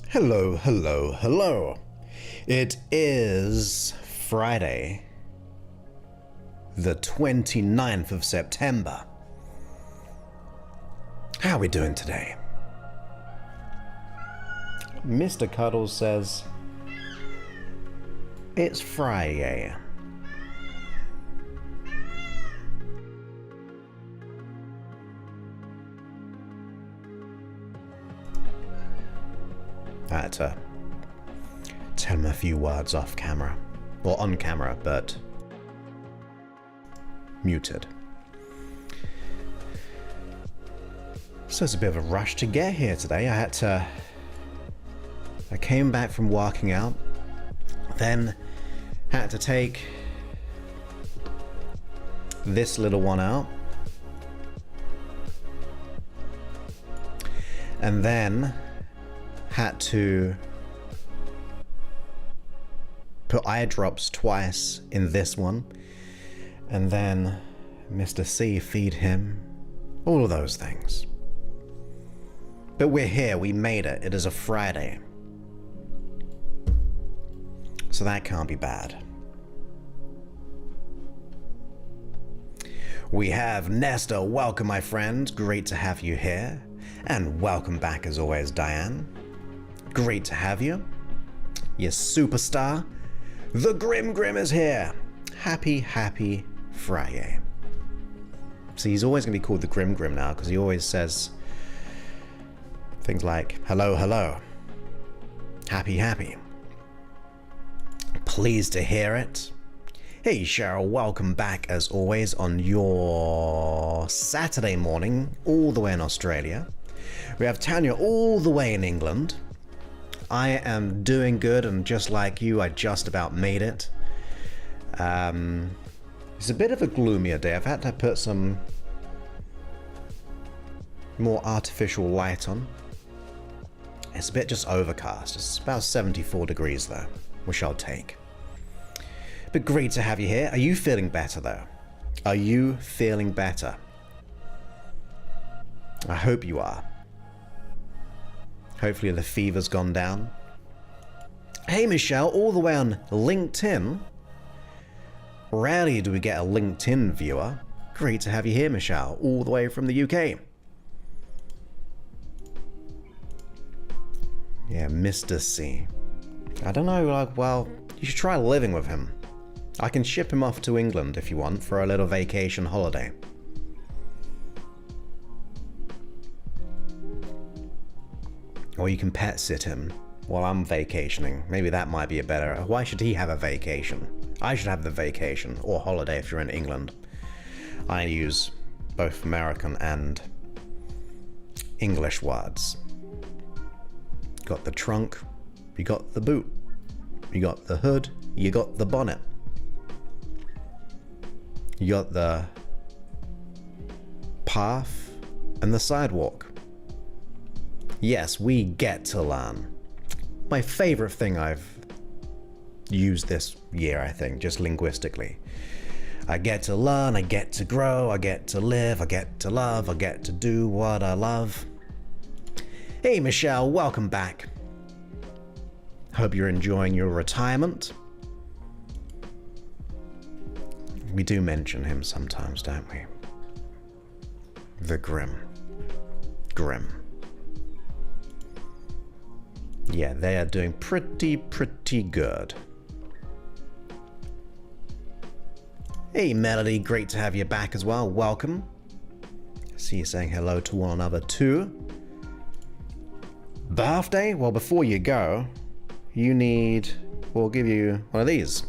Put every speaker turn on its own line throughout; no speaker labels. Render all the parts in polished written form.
Hello, hello, hello. It is Friday, the 29th of September. How are we doing today? Mr. Cuddles says, it's Friday. I had to tell him a few words off camera. Well, on camera, but muted. So it's a bit of a rush to get here today. I came back from walking out, then had to take this little one out, and then had to put eye drops twice in this one, and then Mr. C feed him, all of those things. But we're here, we made it. It is a Friday, so that can't be bad. We have Nesta. Welcome, my friend. Great to have you here. And welcome back as always, Diane. Great to have you. You superstar. The Grim is here. Happy Friday. See, he's always going to be called the Grim now because he always says things like, hello. Happy. Pleased to hear it. Hey Cheryl, welcome back as always on your Saturday morning, all the way in Australia. We have Tanya all the way in England. I am doing good, and just like you, I just about made it. It's a bit of a gloomier day. I've had to put some more artificial light on. It's a bit just overcast. It's about 74 degrees though, which I'll take. But great to have you here. Are you feeling better though? Are you feeling better? I hope you are. Hopefully the fever's gone down. Hey Michelle, all the way on LinkedIn. Rarely do we get a LinkedIn viewer. Great to have you here, Michelle, all the way from the UK. Yeah, Mr. C. I don't know, like, well, you should try living with him. I can ship him off to England if you want for a little vacation holiday. Or you can pet sit him while I'm vacationing. Maybe that might be a better... Why should he have a vacation? I should have the vacation, or holiday if you're in England. I use both American and English words. You got the trunk, you got the boot, you got the hood, you got the bonnet. You got the path and the sidewalk. Yes, we get to learn. My favorite thing I've used this year, I think, just linguistically. I get to learn, I get to grow, I get to live, I get to love, I get to do what I love. Hey Michelle, welcome back. Hope you're enjoying your retirement. We do mention him sometimes, don't we? The Grim. Yeah, they are doing pretty good. Hey Melody, great to have you back as well. Welcome. I see you saying hello to one another too. Birthday? Well, before you go, we'll give you one of these.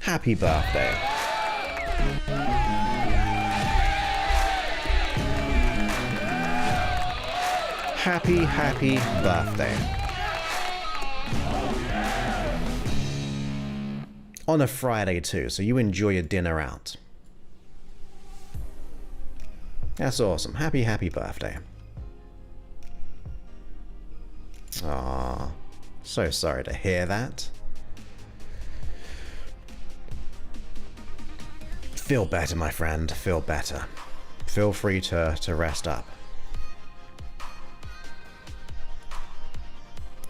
Happy birthday. Happy birthday. On a Friday too, so you enjoy your dinner out. That's awesome. Happy birthday. Aww, so sorry to hear that. Feel better, my friend, feel better. Feel free to rest up.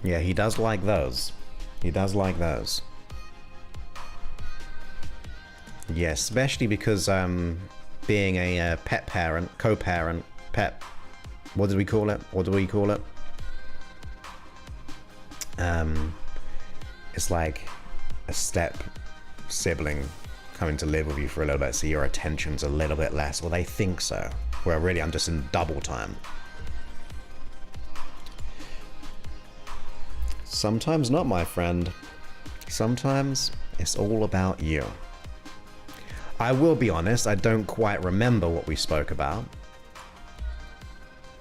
Yeah, he does like those. Yeah, especially because being a pet parent, co-parent, pet, what do we call it? It's like a step sibling coming to live with you for a little bit, so your attention's a little bit less. Well, they think so. Where really I'm just in double time. Sometimes not, my friend. Sometimes it's all about you. I will be honest, I don't quite remember what we spoke about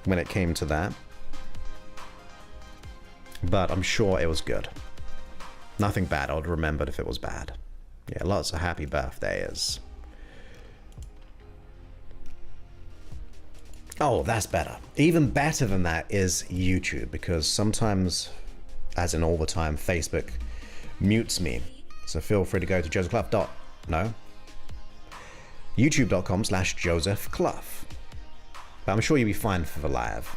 when it came to that. But I'm sure it was good. Nothing bad. I would have remembered if it was bad. Yeah, lots of happy birthdays. Oh, that's better. Even better than that is YouTube, because sometimes, as in all the time, Facebook mutes me. So feel free to go to youtube.com/Joseph Clough. But I'm sure you'll be fine for the live.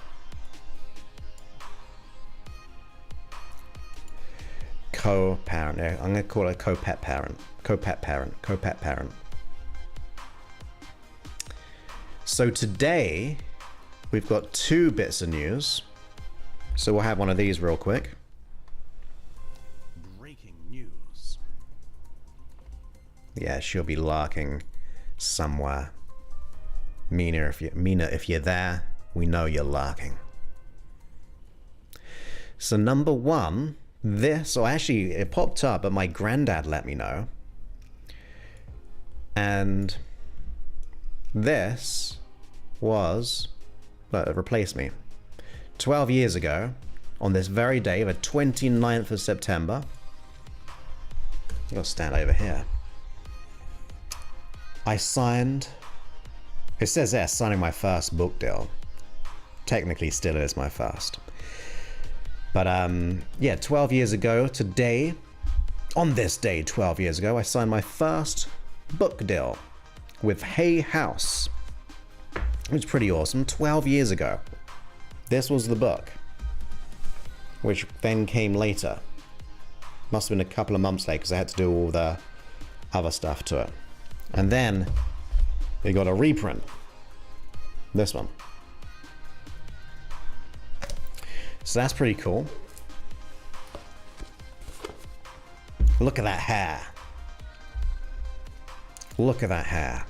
Co-parent. I'm going to call it co-pet parent. Co-pet parent. So today we've got 2 bits of news. So we'll have one of these real quick.
Breaking news.
Yeah, she'll be lurking somewhere. Mina, if you're there, we know you're lurking. So number 1, this, or actually it popped up, but my granddad let me know. And this was, replace me. 12 years ago, on this very day, the 29th of September, I'll stand over here. I signed, it says there, signing my first book deal. Technically still is my first. But yeah, 12 years ago today, on this day 12 years ago, I signed my first book deal with Hay House. It was pretty awesome. 12 years ago. This was the book, which then came later. Must have been a couple of months later because I had to do all the other stuff to it. And then they got a reprint. This one. So that's pretty cool. Look at that hair. Look at that hair.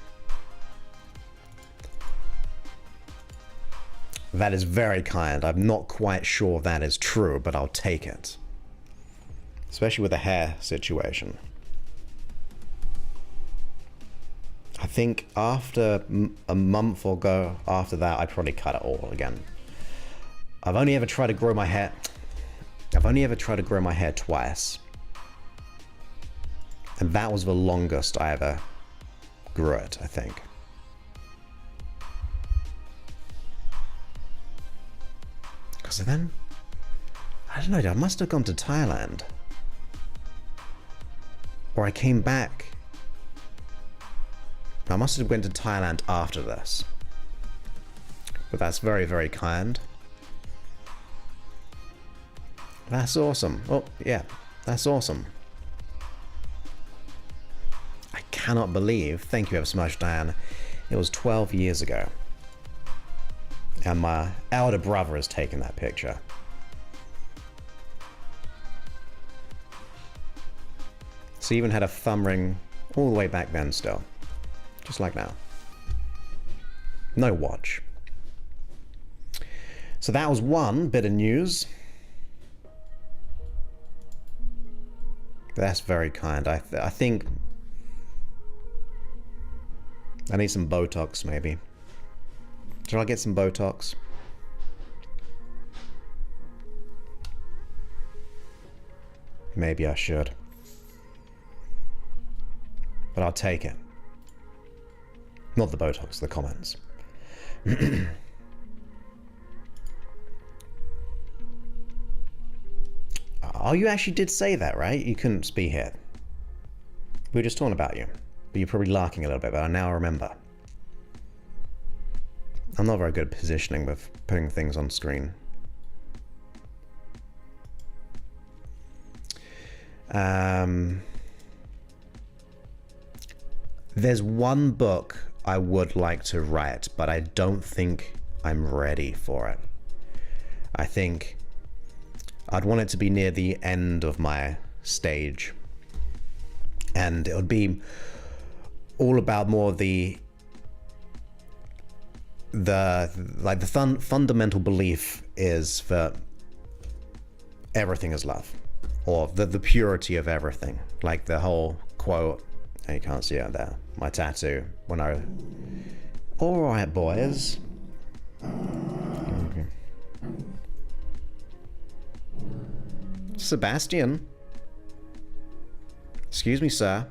That is very kind. I'm not quite sure that is true, but I'll take it. Especially with the hair situation. I think after a month or go after that, I'd probably cut it all again. I've only ever tried to grow my hair. I've only ever tried to grow my hair twice. And that was the longest I ever grew it, I think. Because then, I don't know, I must have gone to Thailand. Or I came back. I must have went to Thailand after this. But that's very, very kind. That's awesome. Oh, yeah, that's awesome. I cannot believe, thank you ever so much, Diane, it was 12 years ago. And my elder brother has taken that picture. So even had a thumb ring all the way back then still. Just like now. No watch. So that was one bit of news. That's very kind. I think I need some Botox maybe. Should I get some Botox? Maybe I should. But I'll take it. Not the Botox, the comments. Oh, you actually did say that, right? You couldn't be here. We were just talking about you. But you're probably larking a little bit, but I now remember. I'm not very good at positioning with putting things on screen. There's one book I would like to write, but I don't think I'm ready for it. I think I'd want it to be near the end of my stage. And it would be all about more the fundamental belief is that everything is love, or the purity of everything. Like the whole quote, you can't see it there, my tattoo, when I, all right boys. Okay. Sebastian, excuse me sir,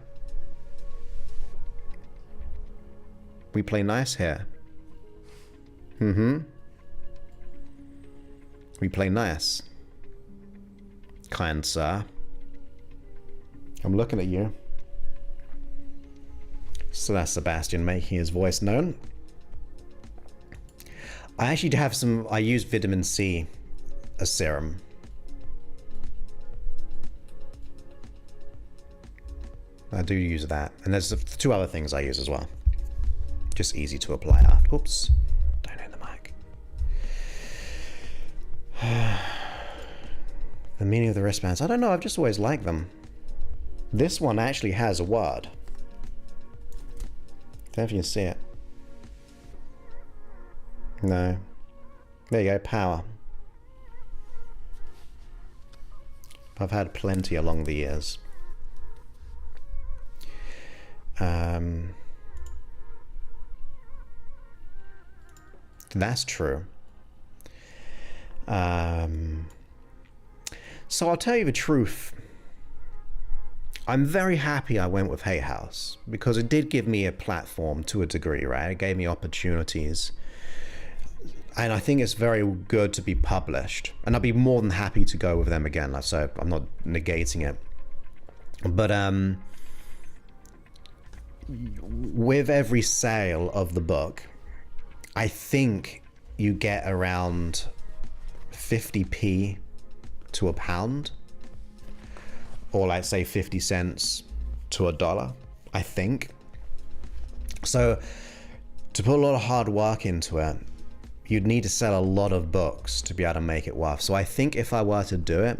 we play nice here. We play nice. Kind sir. I'm looking at you. So that's Sebastian making his voice known. I actually have some, I use vitamin C, a serum. I do use that. And there's 2 other things I use as well. Just easy to apply after. Oops. Don't hit the mic. The meaning of the wristbands. I don't know, I've just always liked them. This one actually has a word. Don't know if you can see it. No. There you go, power. I've had plenty along the years. That's true. So I'll tell you the truth. I'm very happy I went with Hay House because it did give me a platform to a degree, right? It gave me opportunities. And I think it's very good to be published. And I'd be more than happy to go with them again. So I'm not negating it. But with every sale of the book, I think you get around 50p to a pound, or like say 50 cents to $1, I think. So to put a lot of hard work into it, you'd need to sell a lot of books to be able to make it worth. So I think if I were to do it,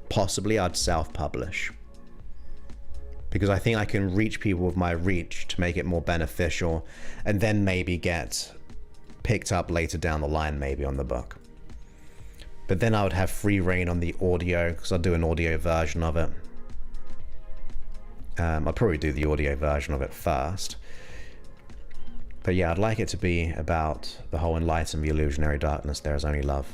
possibly I'd self-publish, because I think I can reach people with my reach to make it more beneficial, and then maybe get picked up later down the line maybe on the book. But then I would have free reign on the audio, because I'll do an audio version of it. I'll probably do the audio version of it first. But yeah, I'd like it to be about the whole enlighten the illusionary darkness, there is only love.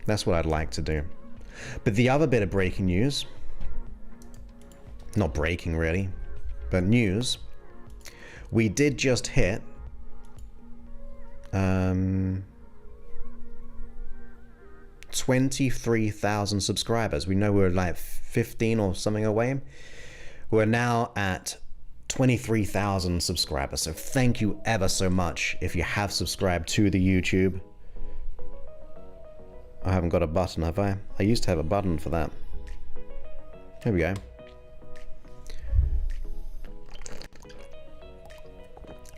That's what I'd like to do. But the other bit of breaking news, not breaking really, but news, we did just hit 23,000 subscribers. We know we're like 15 or something away. We're now at 23,000 subscribers. So thank you ever so much if you have subscribed to the YouTube. I haven't got a button, have I? I used to have a button for that. Here we go.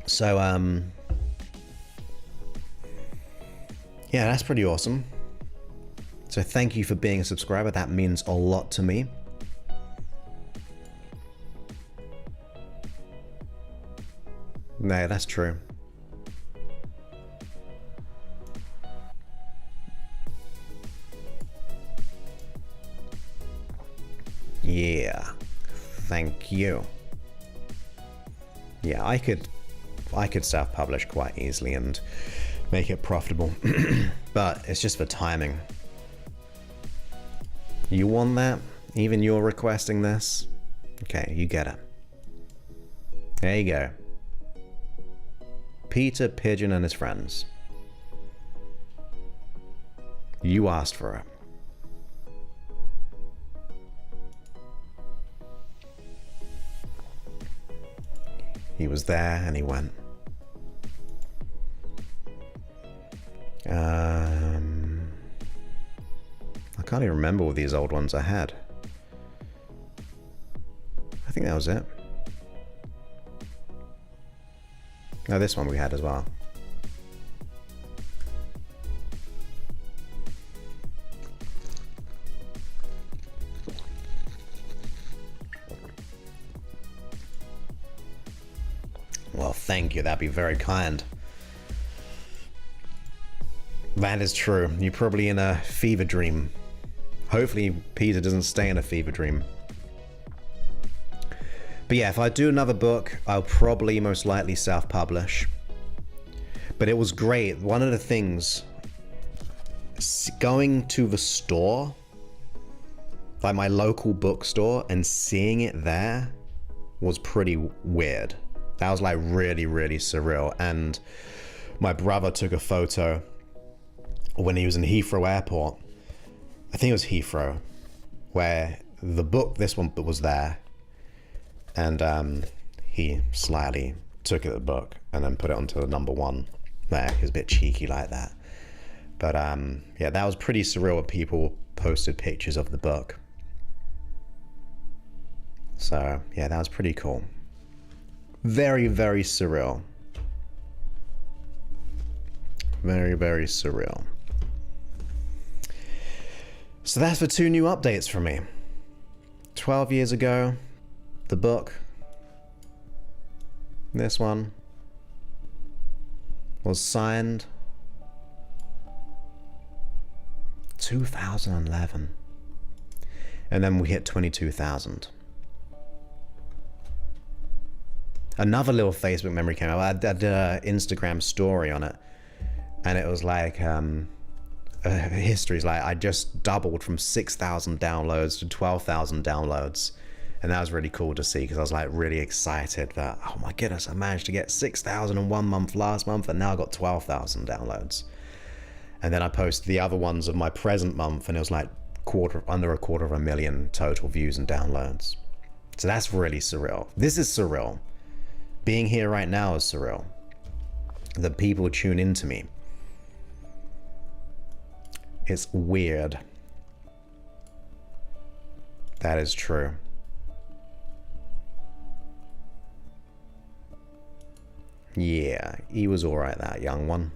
So, yeah, that's pretty awesome. So thank you for being a subscriber. That means a lot to me. No, that's true. Yeah, thank you. Yeah, I could self-publish quite easily and make it profitable, but it's just for timing. You want that? Even you're requesting this? Okay, you get it. There you go. Peter Pigeon and his friends. You asked for it. He was there and he went. I can't even remember all these old ones I had. I think that was it. No, this one we had as well. Well, thank you. That'd be very kind. That is true. You're probably in a fever dream. Hopefully Peter doesn't stay in a fever dream. But yeah, if I do another book, I'll probably most likely self-publish. But it was great. One of the things, going to the store, like my local bookstore, and seeing it there was pretty weird. That was like really, really surreal. And my brother took a photo when he was in Heathrow Airport. I think it was Heathrow, where the book, this one was there. And he slyly took the book and then put it onto the #1 there. He was a bit cheeky like that. But yeah, that was pretty surreal when people posted pictures of the book. So yeah, that was pretty cool. Very, very surreal. Very, very surreal. So that's for 2 new updates from me. 12 years ago, the book. This one was signed 2011. And then we hit 22,000. Another little Facebook memory came up. I did an Instagram story on it. And it was like, history's like, I just doubled from 6,000 downloads to 12,000 downloads. And that was really cool to see, because I was like really excited that, oh my goodness, I managed to get 6,000 in 1 month last month, and now I got 12,000 downloads. And then I posted the other ones of my present month, and it was like under a quarter of a million total views and downloads. So that's really surreal. This is surreal. Being here right now is surreal. The people tune into me. It's weird. That is true. Yeah, he was alright, that young one.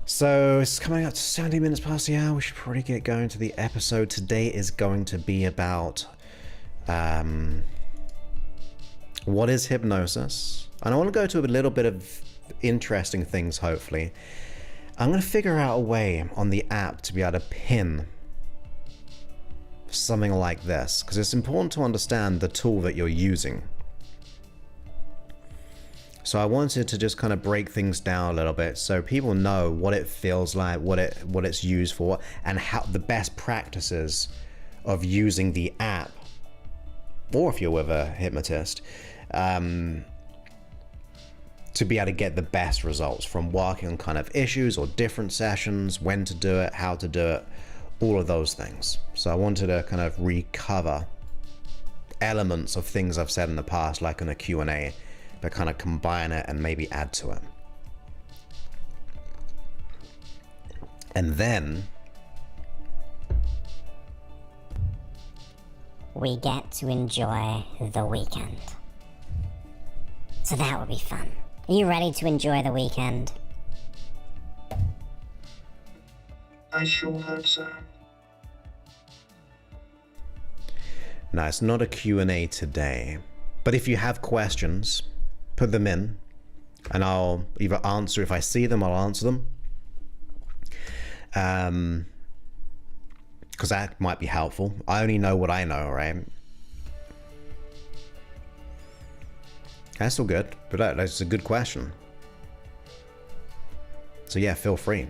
So it's coming up to 70 minutes past the hour. We should probably get going to the episode. Today is going to be about what is hypnosis. And I want to go to a little bit of interesting things, hopefully. I'm going to figure out a way on the app to be able to pin something like this, because it's important to understand the tool that you're using. So I wanted to just kind of break things down a little bit so people know what it feels like, what it's used for, and how the best practices of using the app, or if you're with a hypnotist, to be able to get the best results from working on kind of issues or different sessions, when to do it, how to do it, all of those things. So I wanted to kind of recover elements of things I've said in the past, like in a Q&A, but kind of combine it and maybe add to it. And then
we get to enjoy the weekend. So that would be fun. Are you ready to enjoy the weekend?
I sure hope so.
now it's not a Q&A today, but if you have questions, put them in and I'll either answer. If I see them, I'll answer them. Because that might be helpful. I only know what I know, right? That's all good, but that's a good question. So yeah, feel free.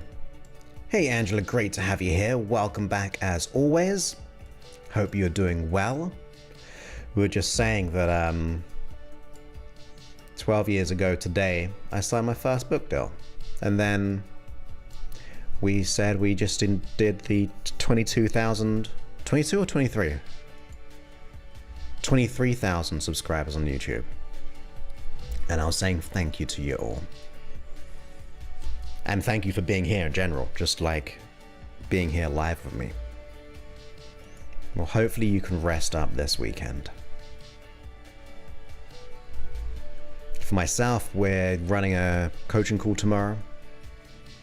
Hey Angela, great to have you here. Welcome back as always. Hope you're doing well. We were just saying that 12 years ago today, I signed my first book deal. And then we said we just did the 22,000, 22 or 23? 23,000 subscribers on YouTube. And I was saying thank you to you all. And thank you for being here in general, just like being here live with me. Well, hopefully you can rest up this weekend. For myself, we're running a coaching call tomorrow.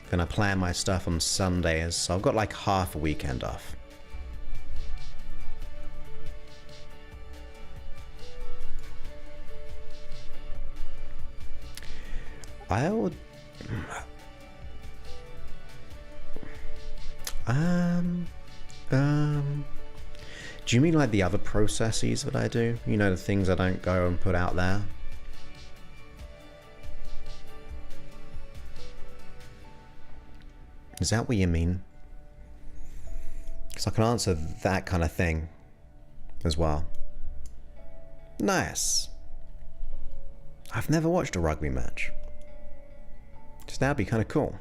Gonna plan my stuff on Sundays, so I've got like half a weekend off. I would... do you mean like the other processes that I do? You know, the things I don't go and put out there? Is that what you mean? Because I can answer that kind of thing as well. Nice. I've never watched a rugby match. Just that'd be kind of cool.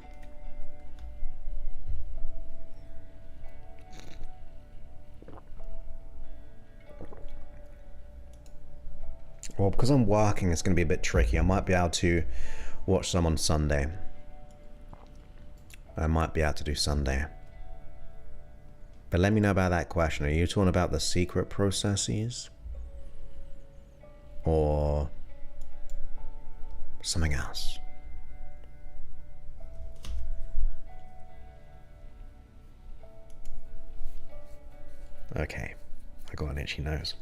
Well, because I'm working, it's going to be a bit tricky. I might be able to watch some on Sunday. I might be able to do Sunday. But let me know about that question. Are you talking about the secret processes? Or something else? Okay, I got an itchy nose.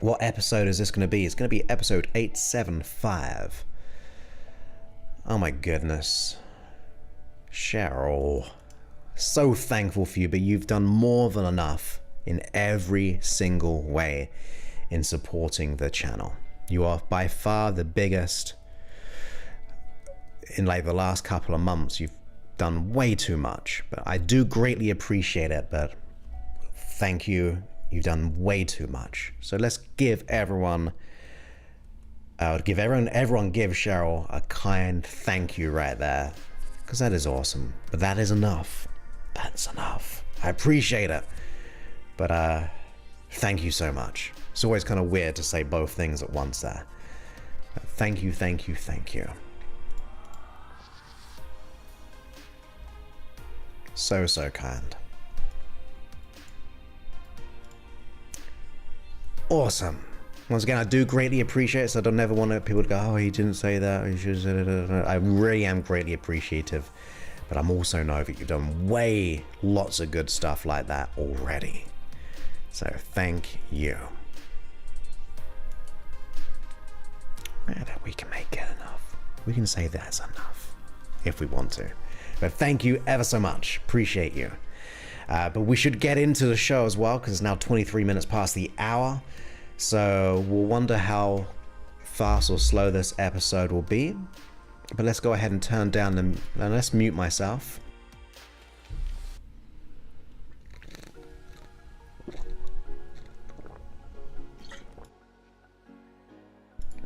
What episode is this going to be? It's going to be episode 875. Oh my goodness. Cheryl. So thankful for you, but you've done more than enough in every single way in supporting the channel. You are by far the biggest. In like the last couple of months, you've done way too much, but I do greatly appreciate it, but thank you. You've done way too much. So let's give everyone, give Cheryl a kind thank you right there, because that is awesome. But that is enough. That's enough. I appreciate it. But thank you so much. It's always kind of weird to say both things at once there. But thank you, thank you, thank you. So, so kind. Awesome. Once again, I do greatly appreciate it, so I don't ever want people to go, oh, he didn't say that. He should have said it. I really am greatly appreciative, but I'm also know that you've done lots of good stuff like that already. So thank you. And we can make it enough. We can say that's enough if we want to. But thank you ever so much. Appreciate you. But we should get into the show as well, because it's now 23 minutes past the hour. So we'll wonder how fast or slow this episode will be. But let's go ahead and turn down and let's mute myself.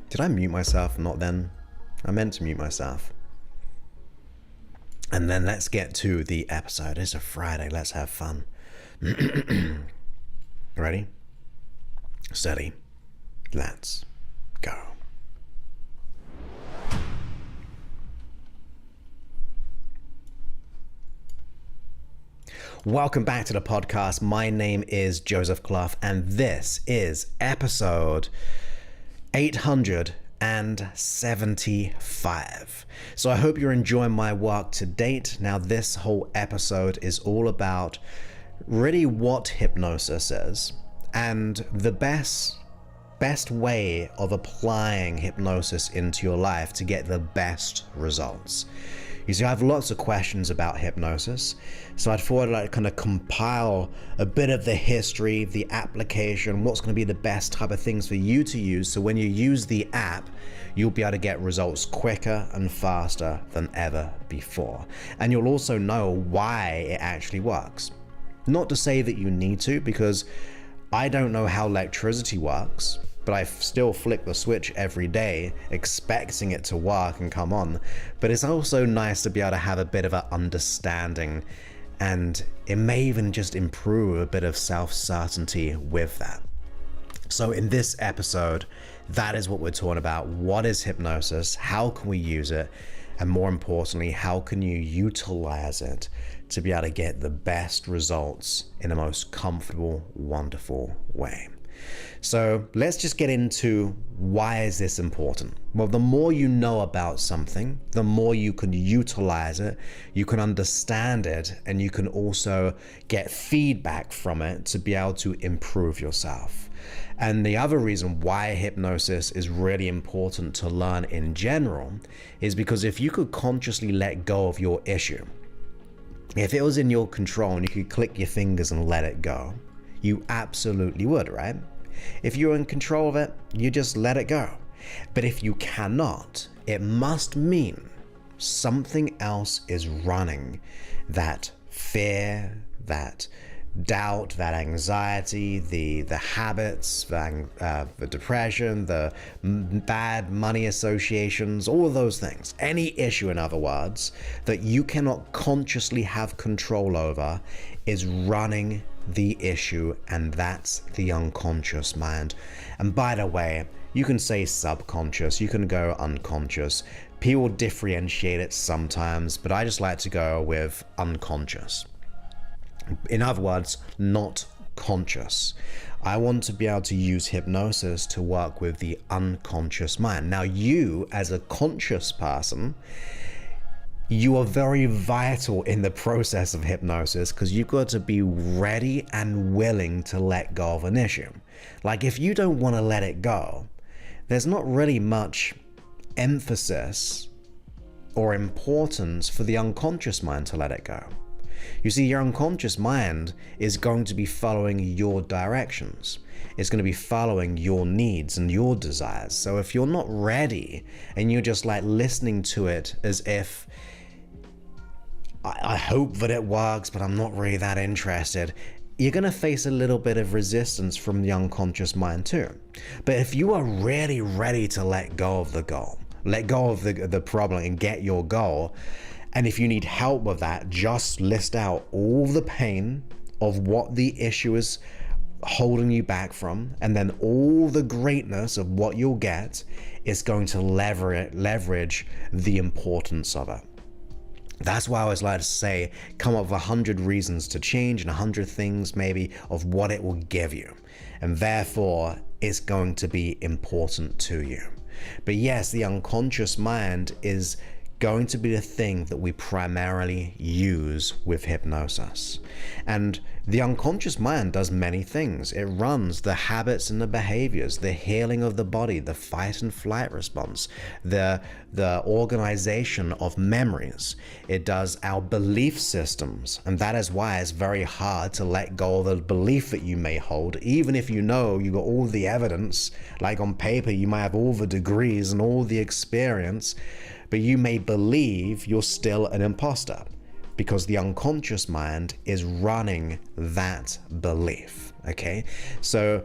Did I mute myself? Not then. I meant to mute myself. And then let's get to the episode. It's a Friday. Let's have fun. Ready? Steady. Let's go. Welcome back to the podcast. My name is Joseph Clough, and this is episode 875. So I hope you're enjoying my work to date. Now, this whole episode is all about really what hypnosis is and the best way of applying hypnosis into your life to get the best results. You see, I have lots of questions about hypnosis, so I thought I'd like kind of compile a bit of the history, the application, what's going to be the best type of things for you to use, so when you use the app, you'll be able to get results quicker and faster than ever before. And you'll also know why it actually works. Not to say that you need to, because I don't know how electricity works, but I still flick the switch every day expecting it to work and come on. But it's also nice to be able to have a bit of an understanding, and it may even just improve a bit of self-certainty with that. So in this episode, that is what we're talking about. What is hypnosis? How can we use it? And more importantly, how can you utilize it to be able to get the best results in the most comfortable, wonderful way? So let's just get into why is this important? Well, the more you know about something, the more you can utilize it, you can understand it, and you can also get feedback from it to be able to improve yourself. And the other reason why hypnosis is really important to learn in general is because if you could consciously let go of your issue, if it was in your control and you could click your fingers and let it go, you absolutely would, right? If you're in control of it, you just let it go. But if you cannot, it must mean something else is running that fear, that doubt, that anxiety, the habits, the depression, the bad money associations, all of those things. Any issue, in other words, that you cannot consciously have control over is running the issue, and that's the unconscious mind. And by the way, you can say subconscious, you can go unconscious. People differentiate it sometimes, but I just like to go with unconscious. In other words, not conscious. I want to be able to use hypnosis to work with the unconscious mind. Now, you as a conscious person, you are very vital in the process of hypnosis, because you've got to be ready and willing to let go of an issue. Like, if you don't want to let it go, there's not really much emphasis or importance for the unconscious mind to let it go. You see, your unconscious mind is going to be following your directions. It's going to be following your needs and your desires. So if you're not ready and you're just like listening to it as if, I hope that it works, but I'm not really that interested, you're going to face a little bit of resistance from the unconscious mind too. But if you are really ready to let go of the goal, let go of the problem and get your goal, and if you need help with that, just list out all the pain of what the issue is holding you back from, and then all the greatness of what you'll get is going to leverage the importance of it. That's why I always like to say, come up with 100 reasons to change and 100 things maybe of what it will give you. And therefore, it's going to be important to you. But yes, the unconscious mind is going to be the thing that we primarily use with hypnosis. And the unconscious mind does many things. It runs the habits and the behaviors, the healing of the body, the fight and flight response, the organization of memories. It does our belief systems. And that is why it's very hard to let go of the belief that you may hold, even if you know you got all the evidence. Like on paper, you might have all the degrees and all the experience, but you may believe you're still an imposter, because the unconscious mind is running that belief, okay? So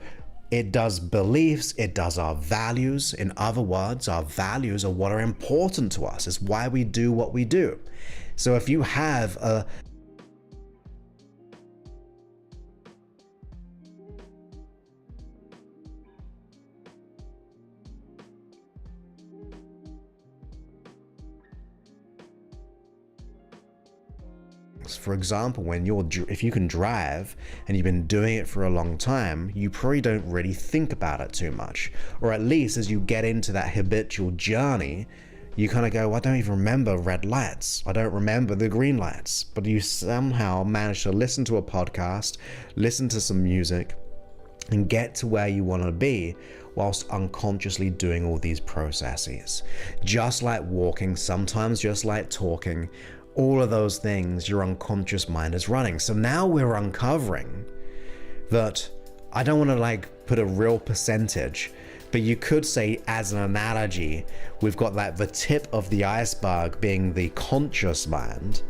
it does beliefs, it does our values. In other words, our values are what are important to us. It's why we do what we do. So if you have a For example, if you can drive and you've been doing it for a long time, you probably don't really think about it too much. Or at least as you get into that habitual journey, you kind of go, well, I don't even remember red lights. I don't remember the green lights. But you somehow manage to listen to a podcast, listen to some music, and get to where you want to be whilst unconsciously doing all these processes. Just like walking, sometimes just like talking, all of those things your unconscious mind is running. So now we're uncovering that, I don't want to like put a real percentage, but you could say, as an analogy, we've got like the tip of the iceberg being the conscious mind,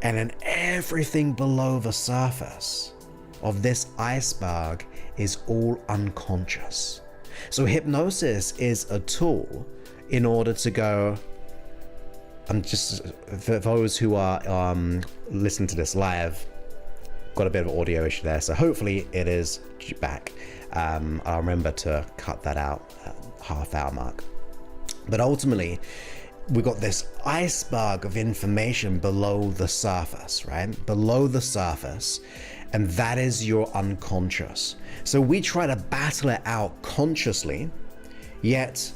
and then everything below the surface of this iceberg is all unconscious. So hypnosis is a tool in order to go, just for those who are listening to this live, got a bit of an audio issue there, so hopefully it is back. I'll remember to cut that out at half-hour mark. But ultimately, we got this iceberg of information below the surface, right? Below the surface, and that is your unconscious. So we try to battle it out consciously, yet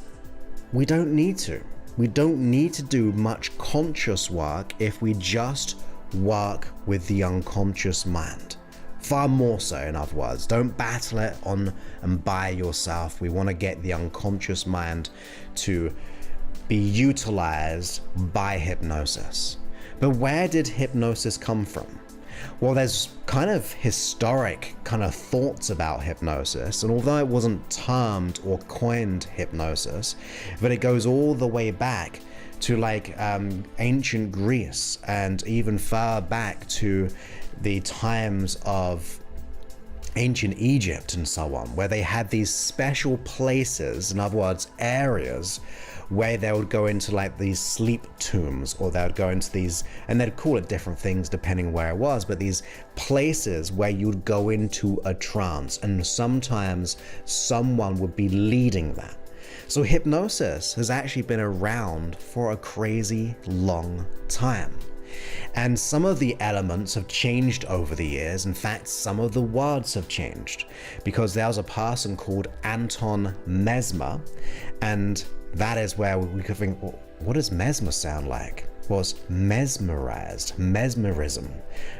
we don't need to. We don't need to do much conscious work if we just work with the unconscious mind. Far more so, in other words. Don't battle it on and by yourself. We want to get the unconscious mind to be utilized by hypnosis. But where did hypnosis come from? Well, there's kind of historic kind of thoughts about hypnosis, and although it wasn't termed or coined hypnosis, but it goes all the way back to like ancient Greece, and even far back to the times of ancient Egypt and so on, where they had these special places, in other words, areas, where they would go into like these sleep tombs, or they would go into these, and they'd call it different things depending where it was, but these places where you'd go into a trance, and sometimes someone would be leading that. So hypnosis has actually been around for a crazy long time. And some of the elements have changed over the years. In fact, some of the words have changed, because there was a person called Anton Mesmer, and that is where we could think, well, what does mesmer sound like? was mesmerized, mesmerism,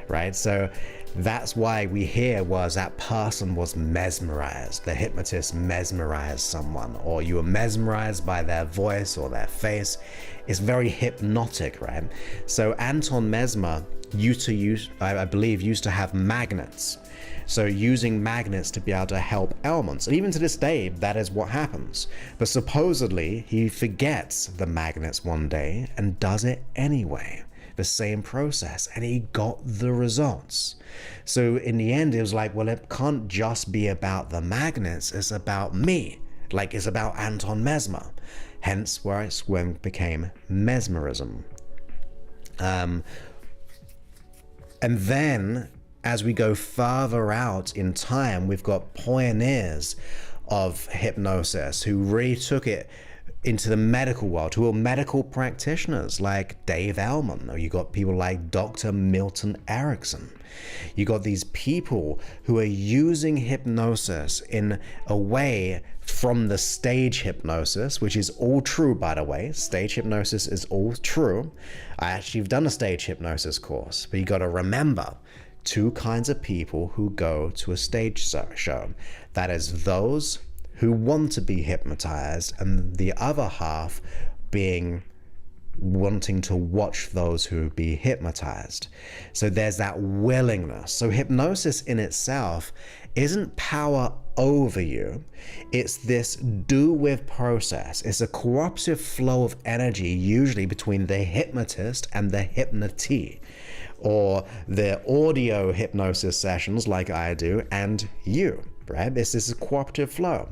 right? So that's why we hear was that person was mesmerized. The hypnotist mesmerized someone, or you were mesmerized by their voice or their face. It's very hypnotic, right? So Anton Mesmer I believe, used to have magnets. So using magnets to be able to help ailments. And even to this day, that is what happens. But supposedly, he forgets the magnets one day and does it anyway. The same process, and he got the results. So in the end, it was like, well, it can't just be about the magnets, it's about me. Like, it's about Anton Mesmer. Hence where it became mesmerism. And then, as we go farther out in time, we've got pioneers of hypnosis who really took it into the medical world, who are medical practitioners like Dave Ellman, or you got people like Dr. Milton Erickson. You got these people who are using hypnosis in a way from the stage hypnosis, which is all true, by the way. Stage hypnosis is all true. I actually have done a stage hypnosis course, but you got to remember two kinds of people who go to a stage show. That is those who want to be hypnotized, and the other half being wanting to watch those who be hypnotized. So there's that willingness. So hypnosis in itself isn't power over you. It's this do with process. It's a cooperative flow of energy, usually between the hypnotist and the hypnotee, or the audio hypnosis sessions like I do and you, right? This is a cooperative flow.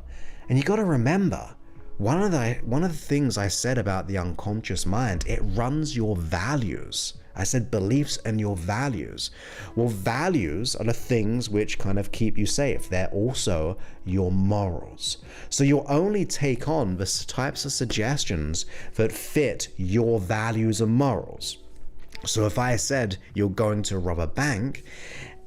And you got to remember, one of the things I said about the unconscious mind, it runs your values. I said beliefs and your values. Well, values are the things which kind of keep you safe. They're also your morals. So you'll only take on the types of suggestions that fit your values and morals. So if I said you're going to rob a bank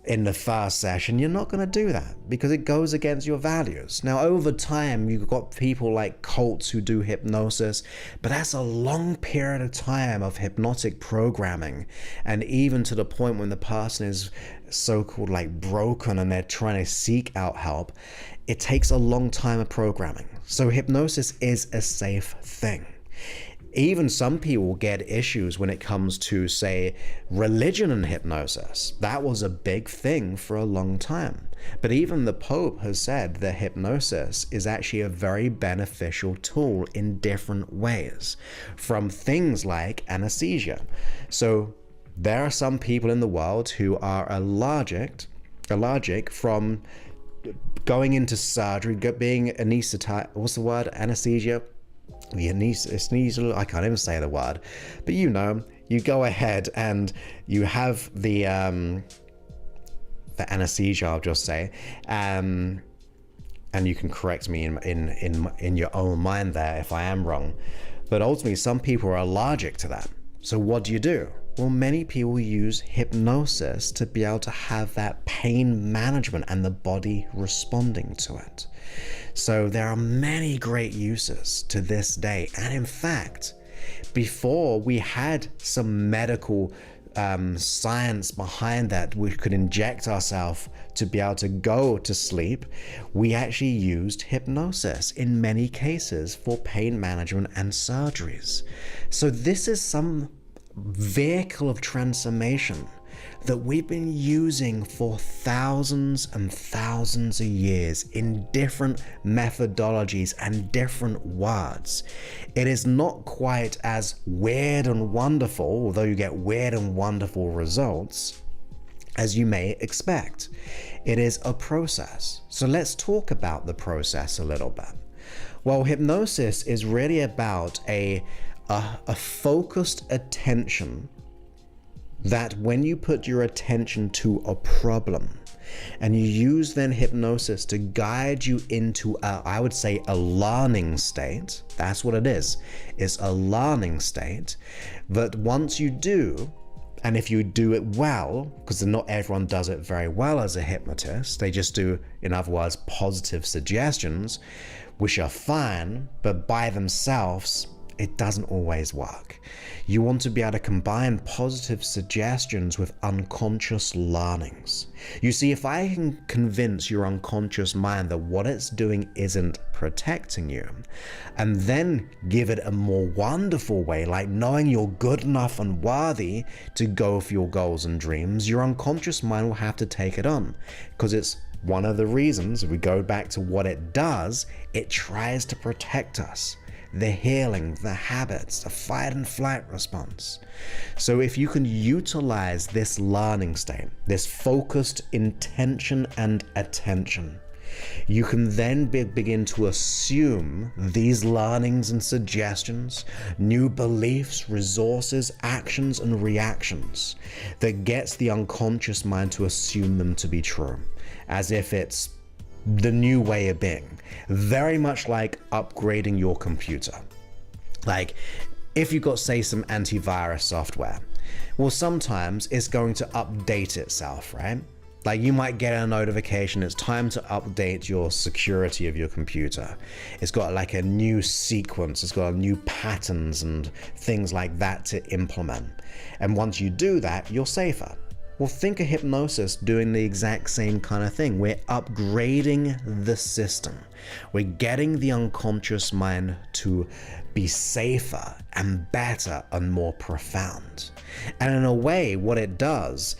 in the first session, you're not going to do that because it goes against your values. Now, over time, you've got people like cults who do hypnosis, but that's a long period of time of hypnotic programming. And even to the point when the person is so-called like broken and they're trying to seek out help, it takes a long time of programming. So hypnosis is a safe thing. Even some people get issues when it comes to, say, religion and hypnosis. That was a big thing for a long time. But even the Pope has said that hypnosis is actually a very beneficial tool in different ways, from things like anesthesia. So there are some people in the world who are allergic from going into surgery, being anesthetized. What's the word? Anesthesia? The anesthesia, I can't even say the word, but you know, you go ahead and you have the anesthesia, I'll just say, and you can correct me in your own mind there if I am wrong, but ultimately some people are allergic to that. So what do? Well, many people use hypnosis to be able to have that pain management and the body responding to it. So there are many great uses to this day. And in fact, before we had some medical science behind that, we could inject ourselves to be able to go to sleep, we actually used hypnosis in many cases for pain management and surgeries. So this is some vehicle of transformation that we've been using for thousands and thousands of years in different methodologies and different words. It is not quite as weird and wonderful, although you get weird and wonderful results, as you may expect. It is a process. So let's talk about the process a little bit. Well, hypnosis is really about a focused attention, that when you put your attention to a problem and you use then hypnosis to guide you into I would say a learning state. That's what it is. It's a learning state that once you do, and if you do it well, because not everyone does it very well as a hypnotist, they just do, in other words, positive suggestions, which are fine, but by themselves, it doesn't always work. You want to be able to combine positive suggestions with unconscious learnings. You see, if I can convince your unconscious mind that what it's doing isn't protecting you, and then give it a more wonderful way, like knowing you're good enough and worthy to go for your goals and dreams, your unconscious mind will have to take it on, because it's one of the reasons, if we go back to what it does, it tries to protect us. The healing, the habits, the fight and flight response. So if you can utilize this learning state, this focused intention and attention, you can then begin to assume these learnings and suggestions, new beliefs, resources, actions, and reactions that gets the unconscious mind to assume them to be true, as if it's the new way of being. Very much like upgrading your computer. Like, if you've got, say, some antivirus software, well, sometimes it's going to update itself, right? Like, you might get a notification, it's time to update your security of your computer. It's got like a new sequence, it's got new patterns and things like that to implement. And once you do that, you're safer. Well, think of hypnosis doing the exact same kind of thing. We're upgrading the system. We're getting the unconscious mind to be safer and better and more profound. And in a way, what it does,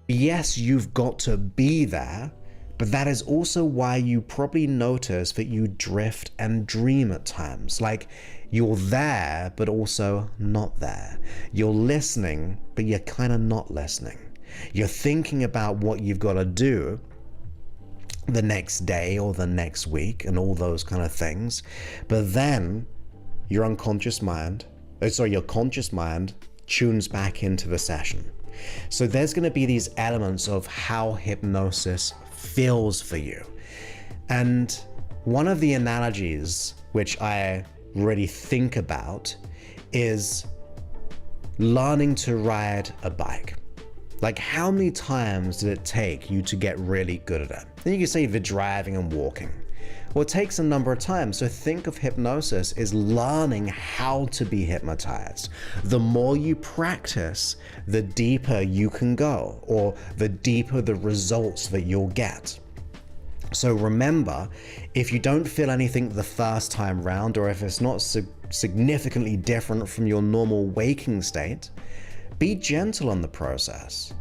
yes, you've got to be there, but that is also why you probably notice that you drift and dream at times. Like, you're there, but also not there. You're listening, but you're kind of not listening. You're thinking about what you've got to do the next day or the next week and all those kind of things. But then your conscious mind tunes back into the session. So there's going to be these elements of how hypnosis feels for you. And one of the analogies which I really think about is learning to ride a bike. Like, how many times did it take you to get really good at it? Then you can say the driving and walking. Well, it takes a number of times. So think of hypnosis as learning how to be hypnotized. The more you practice, the deeper you can go, or the deeper the results that you'll get. So remember, if you don't feel anything the first time round, or if it's not significantly different from your normal waking state, be gentle on the process.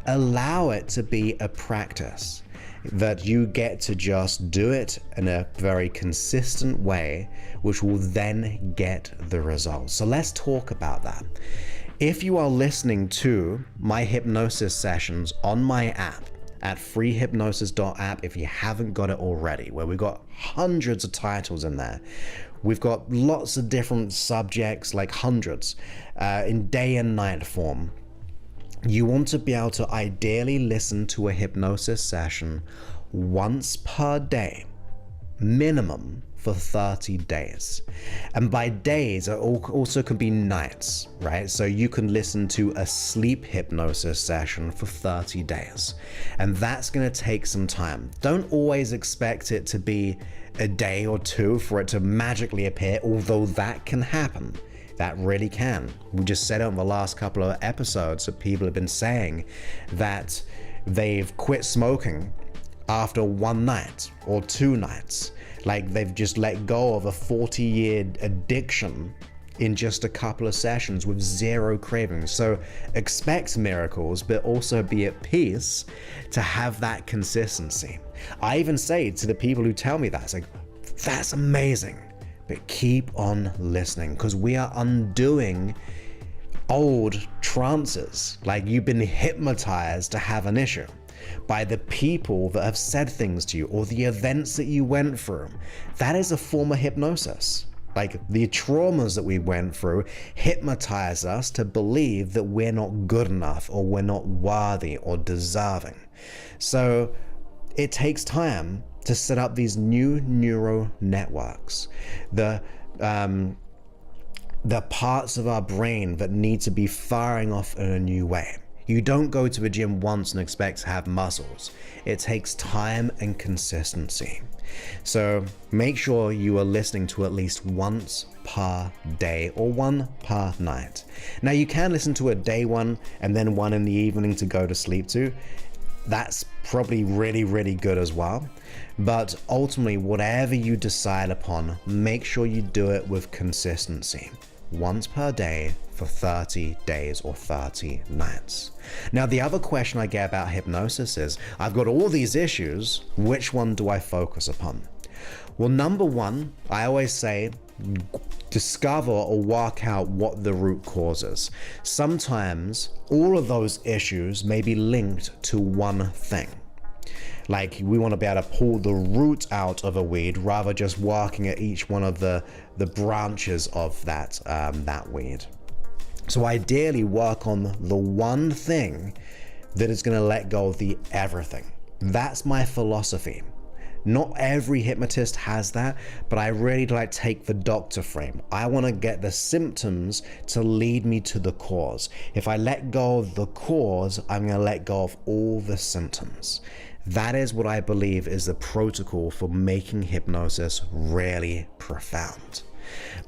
Allow it to be a practice, that you get to just do it in a very consistent way, which will then get the results. So let's talk about that. If you are listening to my hypnosis sessions on my app at freehypnosis.app, if you haven't got it already, where we've got hundreds of titles in there, we've got lots of different subjects, like hundreds, in day and night form. You want to be able to ideally listen to a hypnosis session once per day, minimum, for 30 days. And by days, it also can be nights, right? So you can listen to a sleep hypnosis session for 30 days. And that's going to take some time. Don't always expect it to be a day or two for it to magically appear, although that can happen. That really can. We just said it on the last couple of episodes that people have been saying that they've quit smoking after one night or 2 nights. Like, they've just let go of a 40-year addiction in just a couple of sessions with 0 cravings. So expect miracles, but also be at peace to have that consistency. I even say to the people who tell me that, it's like, that's amazing. But keep on listening, because we are undoing old trances. Like, you've been hypnotized to have an issue by the people that have said things to you, or the events that you went through. That is a form of hypnosis. Like, the traumas that we went through hypnotize us to believe that we're not good enough, or we're not worthy or deserving. So it takes time to set up these new neural networks. The the parts of our brain that need to be firing off in a new way. You don't go to a gym once and expect to have muscles. It takes time and consistency. So make sure you are listening to at least once per day or one per night. Now you can listen to a day one and then one in the evening to go to sleep to. That's probably really, really good as well. But ultimately, whatever you decide upon, make sure you do it with consistency. Once per day for 30 days or 30 nights. Now, the other question I get about hypnosis is, I've got all these issues, which one do I focus upon? Well, number one, I always say, discover or work out what the root cause is. Sometimes all of those issues may be linked to one thing. Like, we want to be able to pull the root out of a weed rather just working at each one of the branches of that weed. So ideally work on the one thing that is going to let go of the everything. That's my philosophy. Not every hypnotist has that, but I really like take the doctor frame. I want to get the symptoms to lead me to the cause. If I let go of the cause, I'm going to let go of all the symptoms. That is what I believe is the protocol for making hypnosis really profound.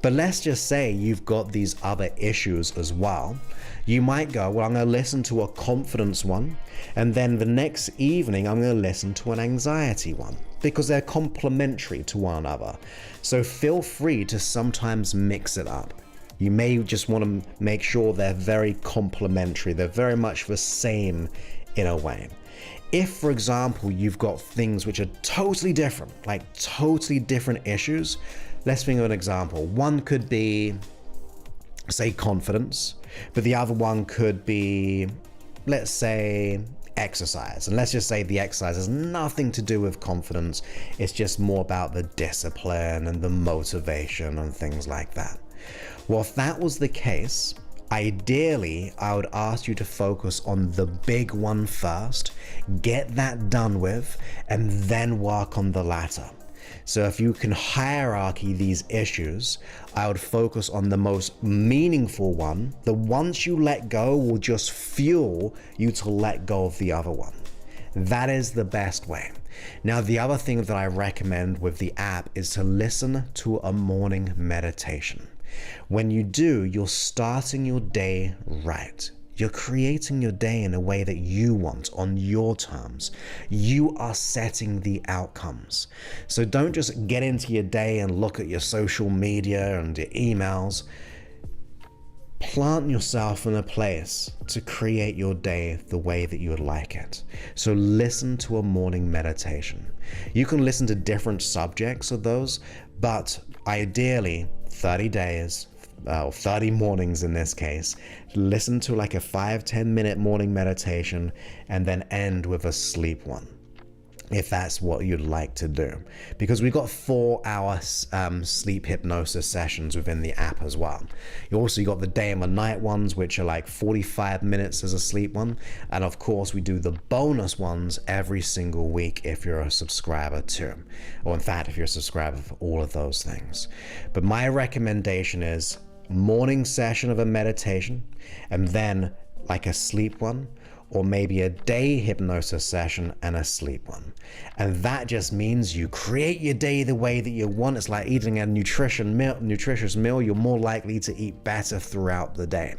But let's just say you've got these other issues as well. You might go, well, I'm going to listen to a confidence one, and then the next evening I'm going to listen to an anxiety one, because they're complementary to one another. So feel free to sometimes mix it up. You may just want to make sure they're very complementary. They're very much the same in a way. If, for example, you've got things which are totally different, like totally different issues, let's think of an example. One could be, say, confidence, but the other one could be, let's say, exercise. And let's just say the exercise has nothing to do with confidence. It's just more about the discipline and the motivation and things like that. Well, if that was the case, ideally, I would ask you to focus on the big one first, get that done with, and then work on the latter. So if you can hierarchy these issues, I would focus on the most meaningful one. The ones you let go will just fuel you to let go of the other one. That is the best way. Now, the other thing that I recommend with the app is to listen to a morning meditation. When you do, you're starting your day right. You're creating your day in a way that you want, on your terms. You are setting the outcomes. So don't just get into your day and look at your social media and your emails. Plant yourself in a place to create your day the way that you would like it. So listen to a morning meditation. You can listen to different subjects of those, but ideally 30 days, or 30 mornings in this case, listen to like a 5-10 minute morning meditation and then end with a sleep one, if that's what you'd like to do. Because we've got 4-hour sleep hypnosis sessions within the app as well. You also got the day and the night ones, which are like 45 minutes as a sleep one. And of course, we do the bonus ones every single week if you're a subscriber too. Or in fact, if you're a subscriber for all of those things. But my recommendation is morning session of a meditation, and then like a sleep one, or maybe a day hypnosis session and a sleep one. And that just means you create your day the way that you want. It's like eating a nutritious meal. You're more likely to eat better throughout the day.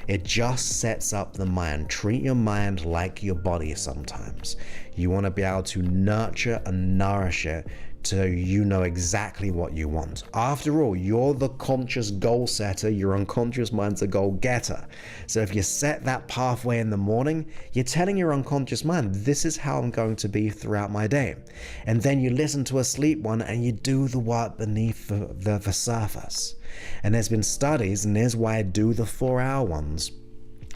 It just sets up the mind. Treat your mind like your body sometimes. You want to be able to nurture and nourish it so you know exactly what you want. After all, you're the conscious goal setter, your unconscious mind's a goal getter. So if you set that pathway in the morning, you're telling your unconscious mind, this is how I'm going to be throughout my day. And then you listen to a sleep one and you do the work beneath the surface. And there's been studies, and here's why I do the 4-hour ones.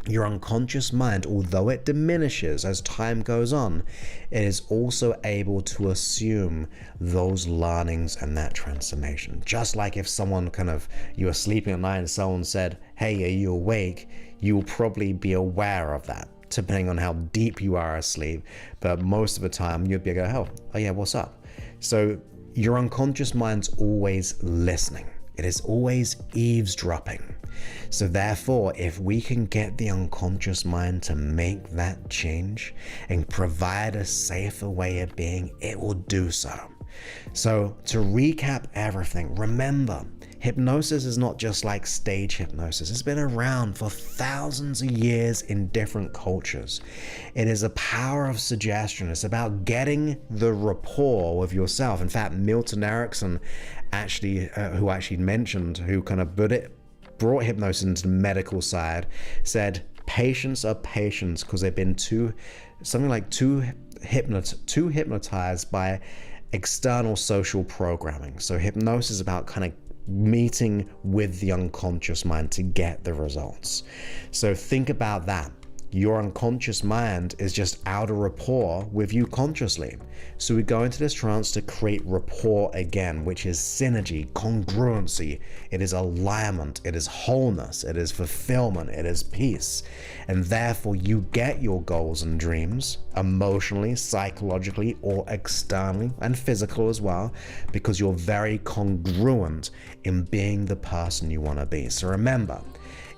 Your unconscious mind, although it diminishes as time goes on, it is also able to assume those learnings and that transformation. Just like if someone you were sleeping at night and someone said, hey, are you awake? You will probably be aware of that, depending on how deep you are asleep. But most of the time, you'll be going, oh yeah, what's up? So your unconscious mind's always listening. It is always eavesdropping. So therefore, if we can get the unconscious mind to make that change and provide a safer way of being, it will do so. So to recap everything, remember, hypnosis is not just like stage hypnosis. It's been around for thousands of years in different cultures. It is a power of suggestion. It's about getting the rapport with yourself. In fact, Milton Erickson who kind of brought hypnosis into the medical side, said patients are patients because they've been too hypnotized by external social programming. So hypnosis is about kind of meeting with the unconscious mind to get the results. So think about that. Your unconscious mind is just out of rapport with you consciously. So we go into this trance to create rapport again, which is synergy, congruency, it is alignment, it is wholeness, it is fulfillment, it is peace. And therefore you get your goals and dreams emotionally, psychologically, or externally, and physical as well, because you're very congruent in being the person you want to be. So remember,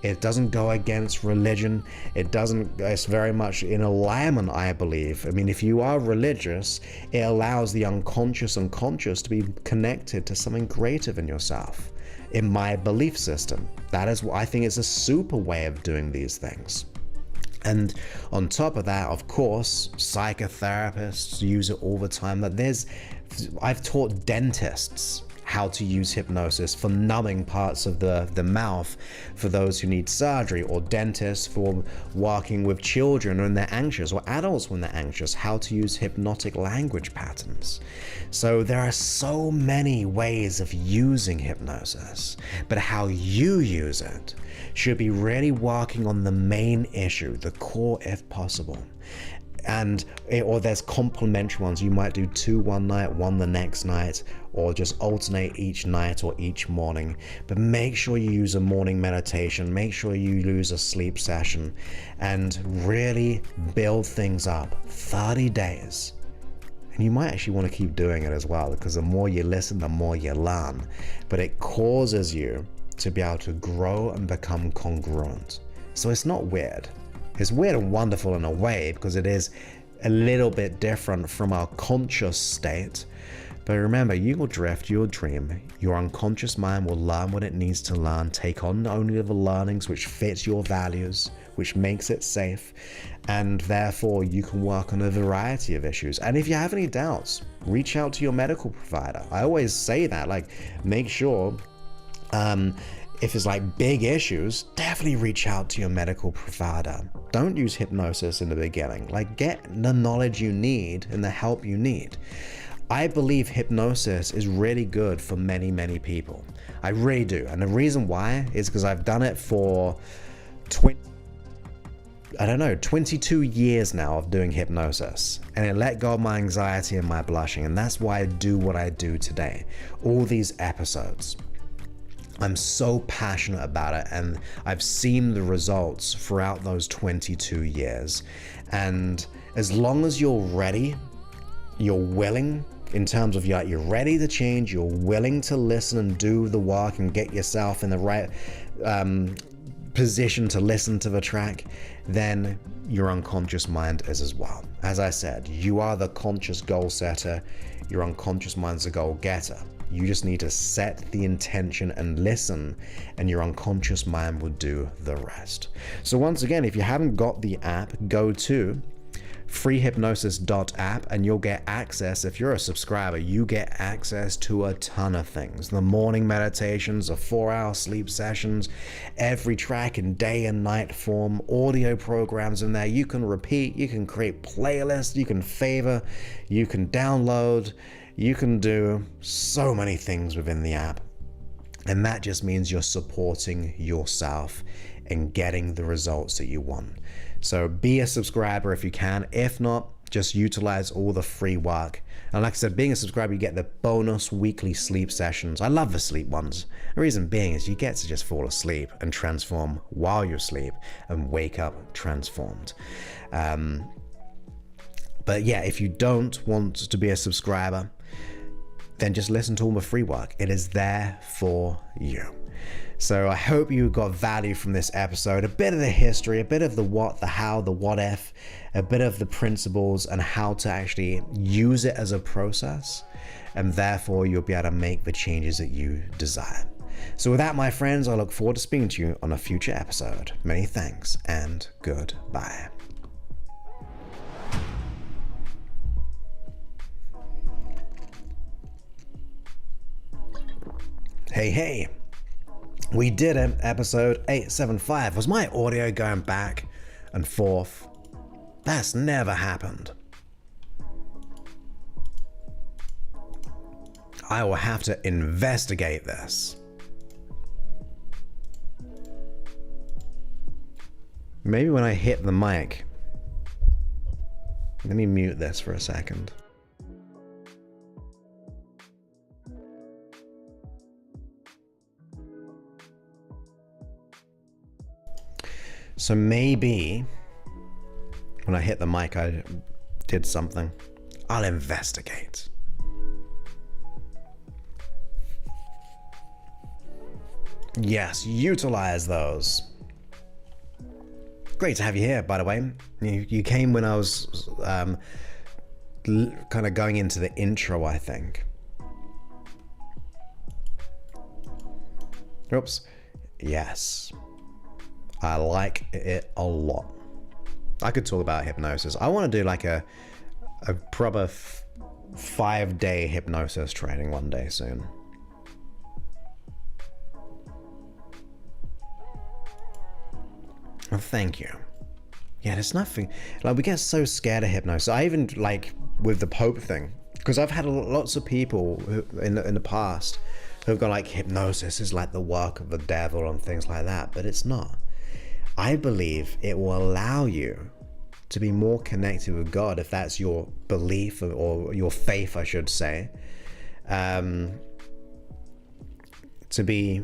it doesn't go against religion. It's very much in alignment, I believe. I mean, if you are religious, it allows the unconscious and conscious to be connected to something greater than yourself. In my belief system, that is what I think is a super way of doing these things. And on top of that, of course, psychotherapists use it all the time. But I've taught dentists how to use hypnosis for numbing parts of the mouth for those who need surgery, or dentists for working with children when they're anxious, or adults when they're anxious, how to use hypnotic language patterns. So there are so many ways of using hypnosis, but how you use it should be really working on the main issue, the core if possible. Or there's complementary ones. You might do 2 one night, 1 the next night, or just alternate each night or each morning. But make sure you use a morning meditation, make sure you use a sleep session, and really build things up. 30 days. And you might actually want to keep doing it as well, because the more you listen, the more you learn. But it causes you to be able to grow and become congruent. So it's not weird. It's weird and wonderful in a way, because it is a little bit different from our conscious state. But remember, you will drift, you'll dream. Your unconscious mind will learn what it needs to learn, take on only the learnings which fit your values, which makes it safe, and therefore you can work on a variety of issues. And if you have any doubts, reach out to your medical provider. I always say that, make sure if it's big issues, definitely reach out to your medical provider. Don't use hypnosis in the beginning. Get the knowledge you need and the help you need. I believe hypnosis is really good for many, many people. I really do. And the reason why is because I've done it for 22 years now of doing hypnosis, and it let go of my anxiety and my blushing. And that's why I do what I do today. All these episodes. I'm so passionate about it, and I've seen the results throughout those 22 years. And as long as you're ready, you're willing, in terms of you're ready to change, you're willing to listen and do the work and get yourself in the right position to listen to the track, then your unconscious mind is as well. As I said, you are the conscious goal setter, your unconscious mind's the goal getter. You just need to set the intention and listen, and your unconscious mind will do the rest. So once again, if you haven't got the app, go to freehypnosis.app and you'll get access. If you're a subscriber, you get access to a ton of things. The morning meditations, the 4-hour sleep sessions, every track in day and night form, audio programs in there. You can repeat, you can create playlists, you can favor, you can download, you can do so many things within the app. And that just means you're supporting yourself and getting the results that you want. So be a subscriber if you can. If not, just utilize all the free work. And like I said, being a subscriber, you get the bonus weekly sleep sessions. I love the sleep ones. The reason being is you get to just fall asleep and transform while you sleep and wake up transformed. But yeah, if you don't want to be a subscriber, then just listen to all the free work. It is there for you. So I hope you got value from this episode, a bit of the history, a bit of the what, the how, the what if, a bit of the principles and how to actually use it as a process. And therefore you'll be able to make the changes that you desire. So with that, my friends, I look forward to speaking to you on a future episode. Many thanks and goodbye. Hey, we did it. Episode 875. Was my audio going back and forth? That's never happened. I will have to investigate this. Maybe when I hit the mic. Let me mute this for a second. So maybe when I hit the mic, I did something. I'll investigate. Yes, utilize those. Great to have you here, by the way. You came when I was kind of going into the intro, I think. Oops. Yes. I like it a lot. I could talk about hypnosis. I want to do like a proper 5-day hypnosis training one day soon. Oh, thank you. Yeah, there's nothing, like we get so scared of hypnosis. I even like with the Pope thing, because I've had lots of people who, in the past who've gone like hypnosis is like the work of the devil and things like that, but it's not. I believe it will allow you to be more connected with God, if that's your belief or your faith, I should say, to be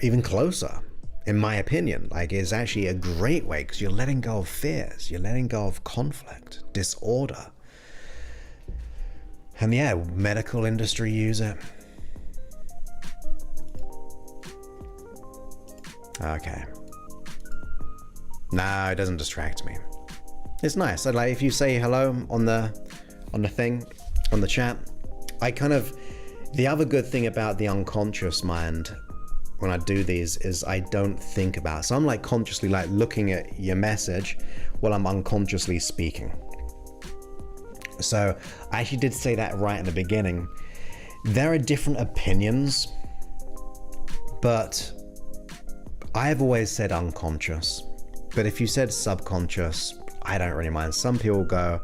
even closer, in my opinion. Like, it's actually a great way because you're letting go of fears, you're letting go of conflict, disorder. And yeah, medical industry use it. Okay. No, it doesn't distract me. It's nice. I like if you say hello on the thing, on the chat. I kind of, the other good thing about the unconscious mind when I do these is I don't think about it. So I'm like consciously like looking at your message while I'm unconsciously speaking. So I actually did say that right in the beginning. There are different opinions, but I've always said unconscious. But if you said subconscious, I don't really mind. Some people go,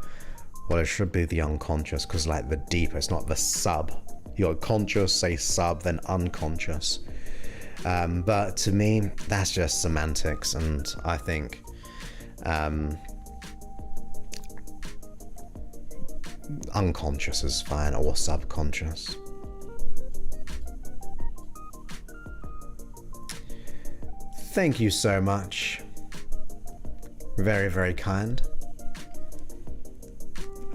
well, it should be the unconscious because like the deeper, it's not the sub. You're conscious, say sub, then unconscious. But to me, that's just semantics. And I think unconscious is fine, or subconscious. Thank you so much. Very, very kind.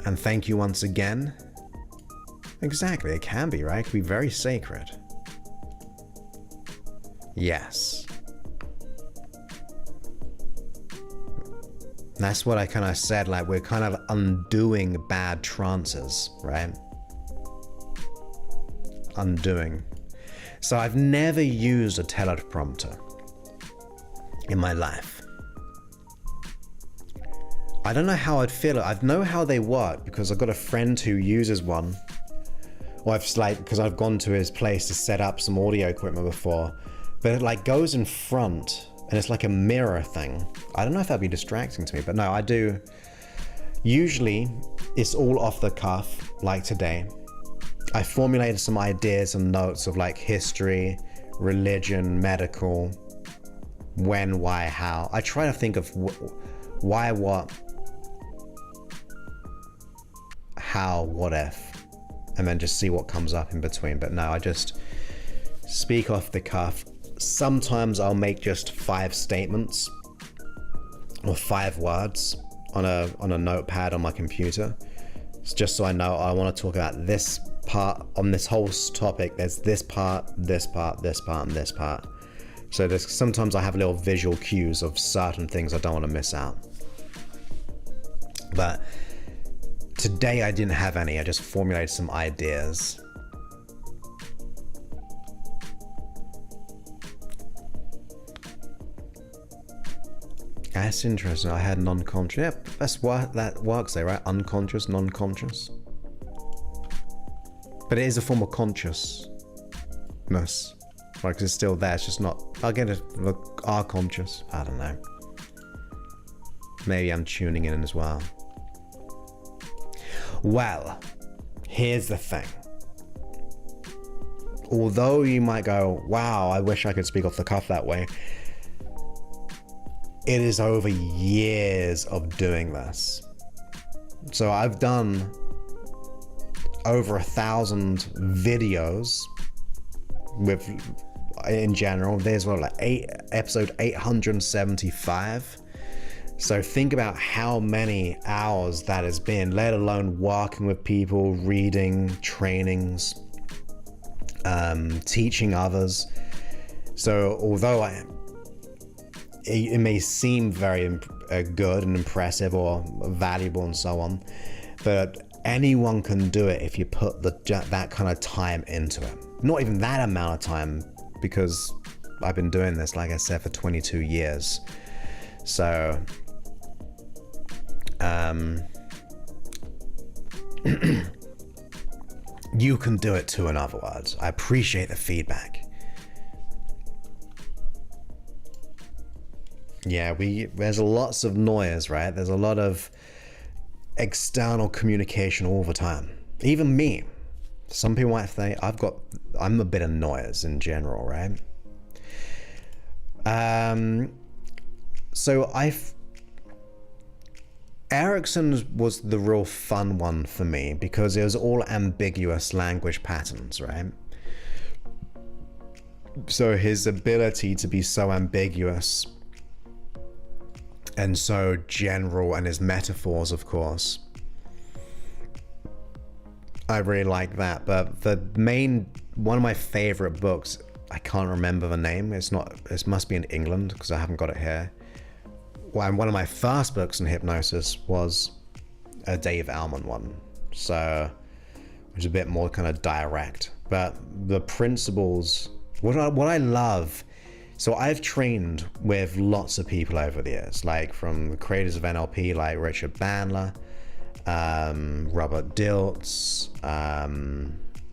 And thank you once again. Exactly, it can be, right? It can be very sacred. Yes. That's what I kind of said, like we're kind of undoing bad trances, right? Undoing. So I've never used a teleprompter in my life. I don't know how I'd feel. I know how they work because I've got a friend who uses one. Or I've like, because I've gone to his place to set up some audio equipment before. But it like goes in front and it's like a mirror thing. I don't know if that'd be distracting to me, but no, I do. Usually it's all off the cuff, like today. I formulated some ideas and notes of like history, religion, medical, when, why, how. I try to think of why, what, how, what if, and then just see what comes up in between. But no, I just speak off the cuff. Sometimes I'll make just 5 statements or 5 words on a notepad on my computer. It's just so I know I want to talk about this part on this whole topic. There's this part, this part, this part, and this part. So there's sometimes I have little visual cues of certain things I don't want to miss out. But today I didn't have any. I just formulated some ideas. That's interesting. I had non-conscious. Yep, that's what that works there, right? Unconscious, non-conscious. But it is a form of consciousness. Like, it's still there. It's just not. I'll get it. Look, are conscious. I don't know. Maybe I'm tuning in as well. Well, here's the thing. Although you might go, wow, I wish I could speak off the cuff that way. It is over years of doing this. So I've done over 1,000 videos with, in general. There's what, like episode 875. So think about how many hours that has been, let alone working with people, reading, trainings, teaching others. So although it may seem very good and impressive or valuable and so on, but anyone can do it if you put that kind of time into it. Not even that amount of time, because I've been doing this, like I said, for 22 years. So you can do it too, in other words. I appreciate the feedback. Yeah, there's lots of noise, right? There's a lot of external communication all the time. Even me. Some people might think I'm a bit of noise in general, right? So Erickson's was the real fun one for me because it was all ambiguous language patterns, right? So his ability to be so ambiguous and so general, and his metaphors, of course, I really like that. But one of my favorite books, I can't remember the name. It must be in England because I haven't got it here. Well, one of my first books in hypnosis was a Dave Elman one. So, which is a bit more kind of direct. But the principles, what I love. So I've trained with lots of people over the years, like from the creators of NLP, like Richard Bandler, Robert Dilts,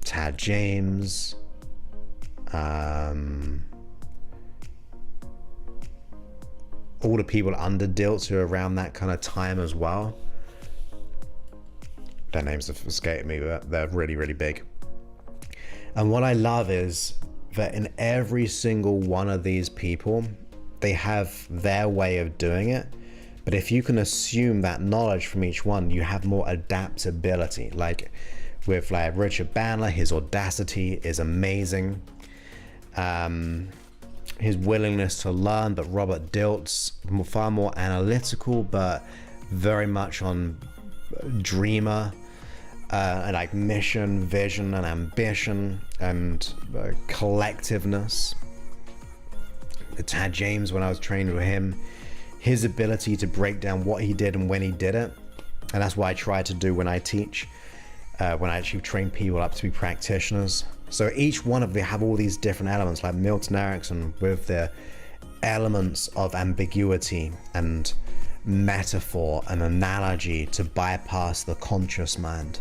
Tad James, all the people under Dilts who are around that kind of time as well. Their names have escaped me, but they're really, really big. And what I love is that in every single one of these people, they have their way of doing it. But if you can assume that knowledge from each one, you have more adaptability. Like with Richard Bandler, his audacity is amazing. His willingness to learn, but Robert Dilts, far more analytical, but very much on dreamer, and like mission, vision, and ambition, and collectiveness. Tad James, when I was trained with him, his ability to break down what he did and when he did it, and that's what I try to do when I teach, when I actually train people up to be practitioners. So each one of them have all these different elements, like Milton Erickson with the elements of ambiguity and metaphor and analogy to bypass the conscious mind.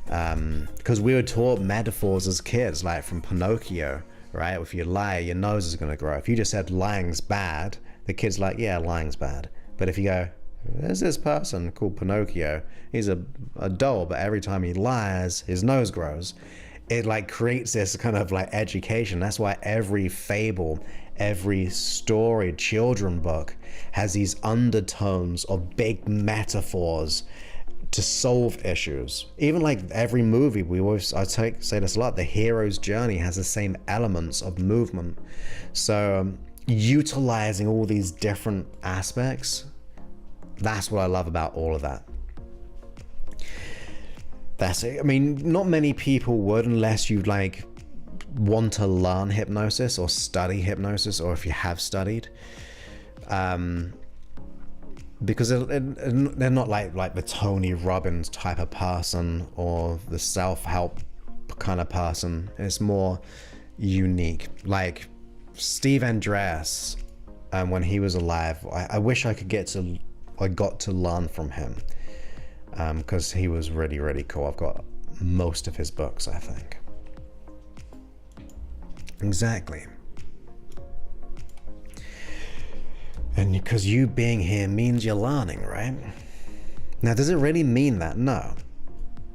Because we were taught metaphors as kids, like from Pinocchio, right? If you lie, your nose is going to grow. If you just said lying's bad, the kid's like, yeah, lying's bad. But if you go, there's this person called Pinocchio, he's a doll, but every time he lies, his nose grows. It like creates this kind of like education. That's why every fable, every story, children book has these undertones of big metaphors to solve issues. Even like every movie, I say this a lot, the hero's journey has the same elements of movement. So utilizing all these different aspects, that's what I love about all of that. That's it. I mean, not many people would unless you like want to learn hypnosis or study hypnosis, or if you have studied, because they're not like the Tony Robbins type of person or the self-help kind of person. It's more unique. Like Steve Andreas, when he was alive, I wish I got to learn from him, because he was really, really cool. I've got most of his books, I think. Exactly. And because you being here means you're learning, right? Now, does it really mean that? No.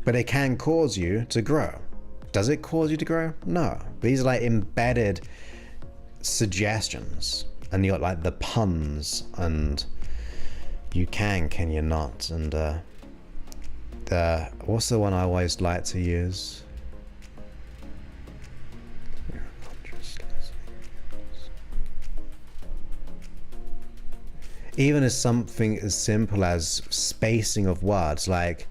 But it can cause you to grow. Does it cause you to grow? No. These are like embedded suggestions. And you got like the puns, and you can you not? And what's the one I always like to use? Even as something as simple as spacing of words, like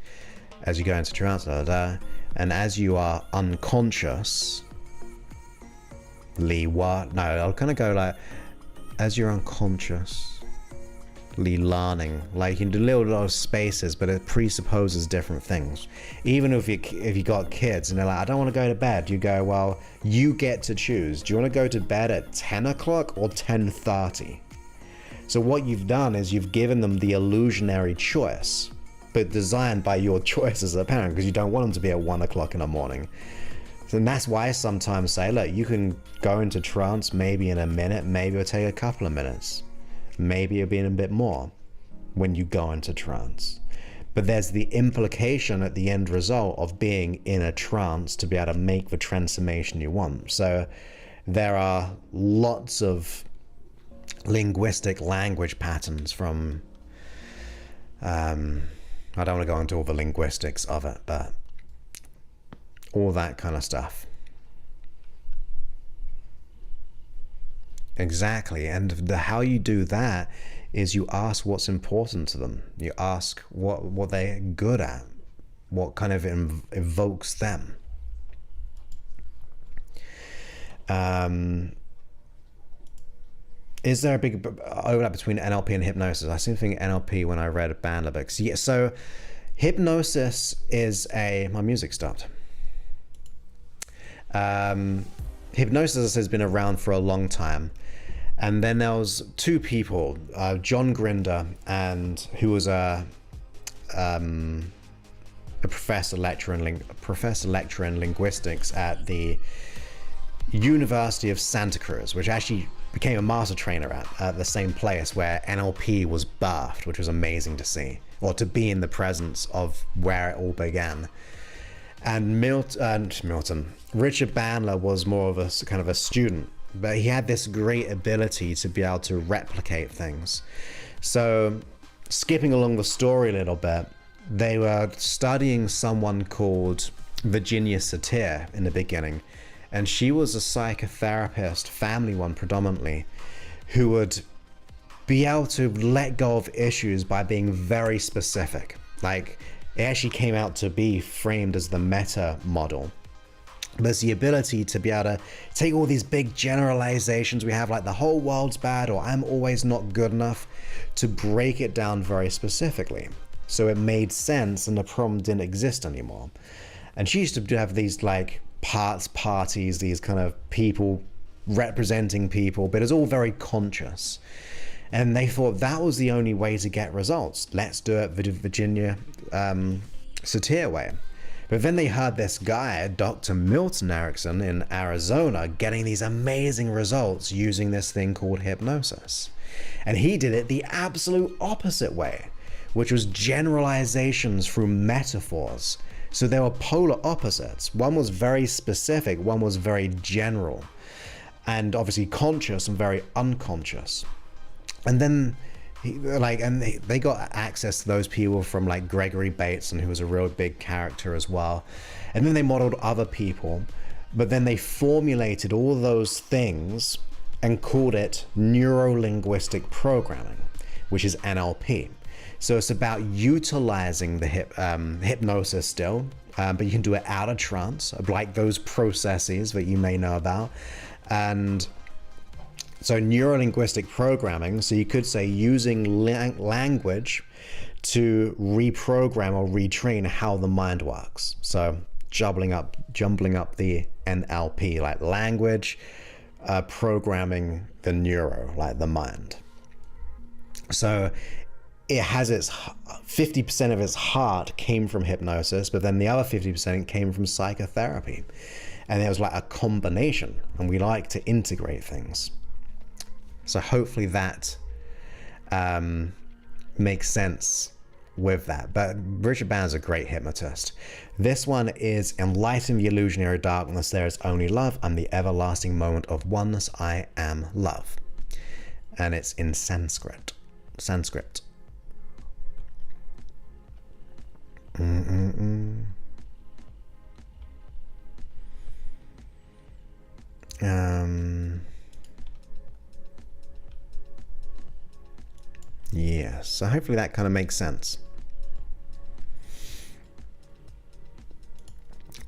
as you go into trance, and as you are unconsciously I'll kind of go like, as you're unconsciously learning, like you can do little spaces, but it presupposes different things. Even if you got kids and they're like, I don't want to go to bed, you go, well, you get to choose. Do you want to go to bed at 10 o'clock or 10:30? So what you've done is you've given them the illusionary choice, but designed by your choice as a parent, because you don't want them to be at 1 o'clock in the morning. So that's why I sometimes say, look, you can go into trance maybe in a minute, maybe it'll take a couple of minutes, maybe it'll be in a bit more when you go into trance. But there's the implication at the end result of being in a trance to be able to make the transformation you want. So there are lots of linguistic language patterns from I don't want to go into all the linguistics of it, but all that kind of stuff. Exactly. And how you do that is you ask what's important to them. You ask what they're good at, what kind of evokes them. Is there a big overlap between NLP and hypnosis? I seem to think NLP when I read Bandler books. Yeah, so hypnosis is my music stopped. Hypnosis has been around for a long time. And then there was two people, John Grinder, who was a professor lecturer in linguistics at the University of Santa Cruz, which actually became a master trainer at the same place where NLP was birthed, which was amazing to see, or to be in the presence of where it all began. And Richard Bandler was more of a kind of a student, but he had this great ability to be able to replicate things. So skipping along the story a little bit, they were studying someone called Virginia Satir in the beginning. And she was a psychotherapist, family one predominantly, who would be able to let go of issues by being very specific. Like, it actually came out to be framed as the meta model. There's the ability to be able to take all these big generalizations we have, like the whole world's bad or I'm always not good enough, to break it down very specifically. So it made sense and the problem didn't exist anymore. And she used to have these like parties, these kind of people representing people, but it's all very conscious. And they thought that was the only way to get results. Let's do it the Virginia Satir way. But then they heard this guy, Dr. Milton Erickson in Arizona, getting these amazing results using this thing called hypnosis. And he did it the absolute opposite way, which was generalizations through metaphors. So they were polar opposites. One was very specific, one was very general, and obviously conscious and very unconscious. And then they got access to those people from like Gregory Bateson, who was a real big character as well. And then they modeled other people, but then they formulated all those things and called it neuro-linguistic programming, which is NLP. So it's about utilizing the hypnosis still, but you can do it out of trance, like those processes that you may know about. And so neuro-linguistic programming, so you could say using language to reprogram or retrain how the mind works. So jumbling up the NLP, like language, programming the neuro, like the mind. So it has its 50% of its heart came from hypnosis, but then the other 50% came from psychotherapy. And it was like a combination, and we like to integrate things. So hopefully that makes sense with that. But Richard Band's a great hypnotist. This one is enlighten the illusionary darkness, there is only love, and the everlasting moment of oneness, I am love. And it's in Sanskrit. Yeah, so hopefully that kind of makes sense.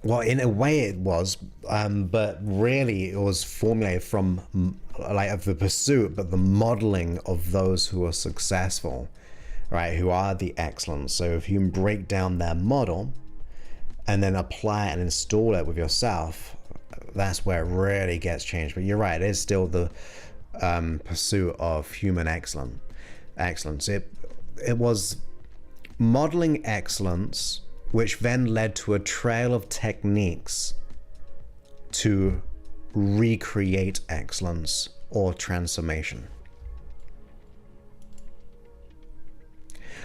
Well, in a way it was, but really it was formulated from like of the pursuit, but the modeling of those who are successful, right? Who are the excellent. So if you can break down their model and then apply it and install it with yourself, that's where it really gets changed. But you're right, it is still the pursuit of human excellence. It was modeling excellence, which then led to a trail of techniques to recreate excellence or transformation.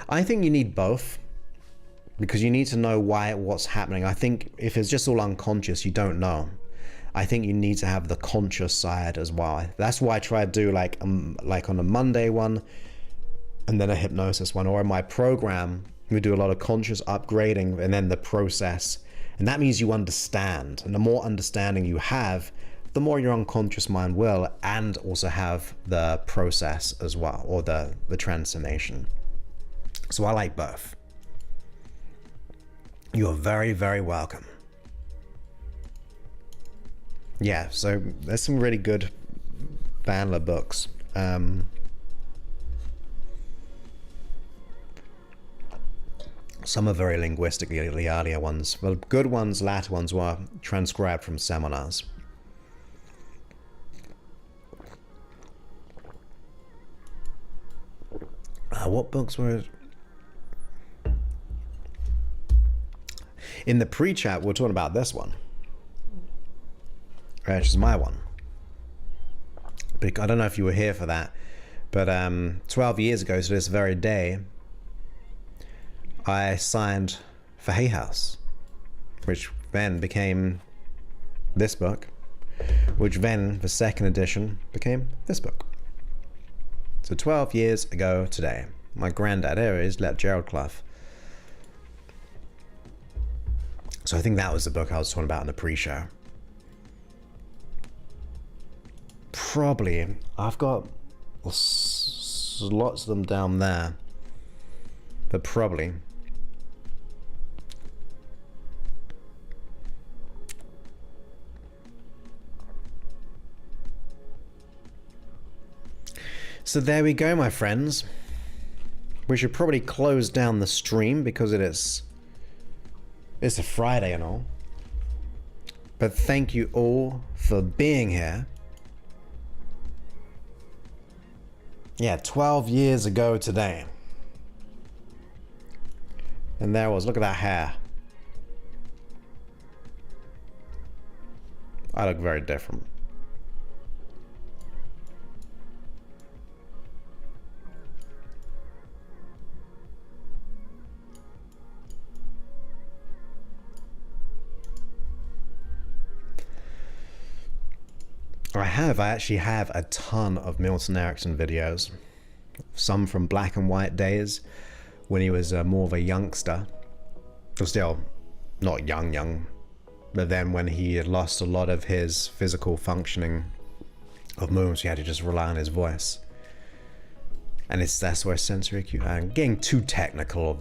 I think you need both, because you need to know what's happening. I think if it's just all unconscious, you don't know. I think you need to have the conscious side as well. That's why I try to do like on a Monday one and then a hypnosis one, or in my program we do a lot of conscious upgrading and then the process. And that means you understand, and the more understanding you have, the more your unconscious mind will, and also have the process as well, or the transformation. So I like both. You are very, very welcome. Yeah, so there's some really good Bandler books. Some are very linguistically, the earlier ones. Well, good ones, latter ones were transcribed from seminars. What books were it? In the pre-chat, we're talking about this one. Which is my one. But I don't know if you were here for that, but 12 years ago, so this very day, I signed for Hay House, which then became this book, which then, the second edition, became this book. So 12 years ago today, my granddad, here is Gerald Clough. So I think that was the book I was talking about in the pre-show. Probably, I've got lots of them down there, but probably. So there we go, my friends. We should probably close down the stream because it's a Friday and all. But thank you all for being here. Yeah, 12 years ago today. And there was, look at that hair. I look very different. I actually have a ton of Milton Erickson videos. Some from black and white days when he was more of a youngster. Or still not young, but then when he had lost a lot of his physical functioning of movements, he had to just rely on his voice. And that's where sensory acute. I'm getting too technical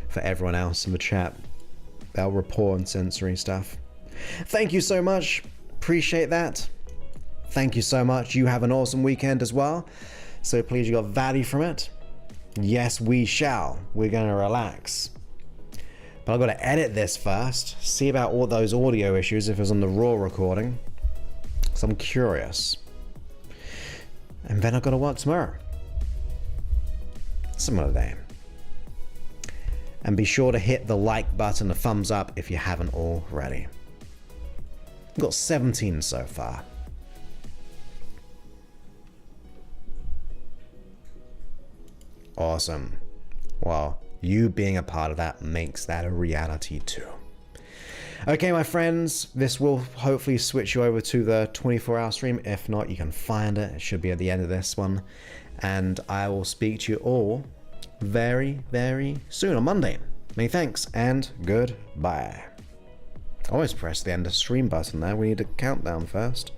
for everyone else in the chat about rapport and sensory stuff. Thank you so much. Appreciate that. Thank you so much. You have an awesome weekend as well. So please, you got value from it. Yes, we shall. We're going to relax. But I've got to edit this first. See about all those audio issues if it was on the raw recording. So I'm curious. And then I've got to work tomorrow. Some other day. And be sure to hit the like button, the thumbs up if you haven't already. I've got 17 so far. Awesome. Well, you being a part of that makes that a reality too. Okay, my friends, this will hopefully switch you over to the 24-hour stream. If not, you can find it. It should be at the end of this one. And I will speak to you all very, very soon on Monday. Many thanks and goodbye. Always press the end of stream button there. We need a countdown first.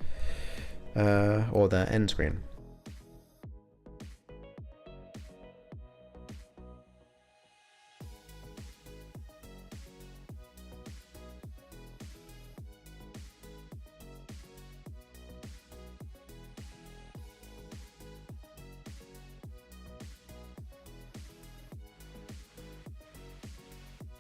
Or the end screen.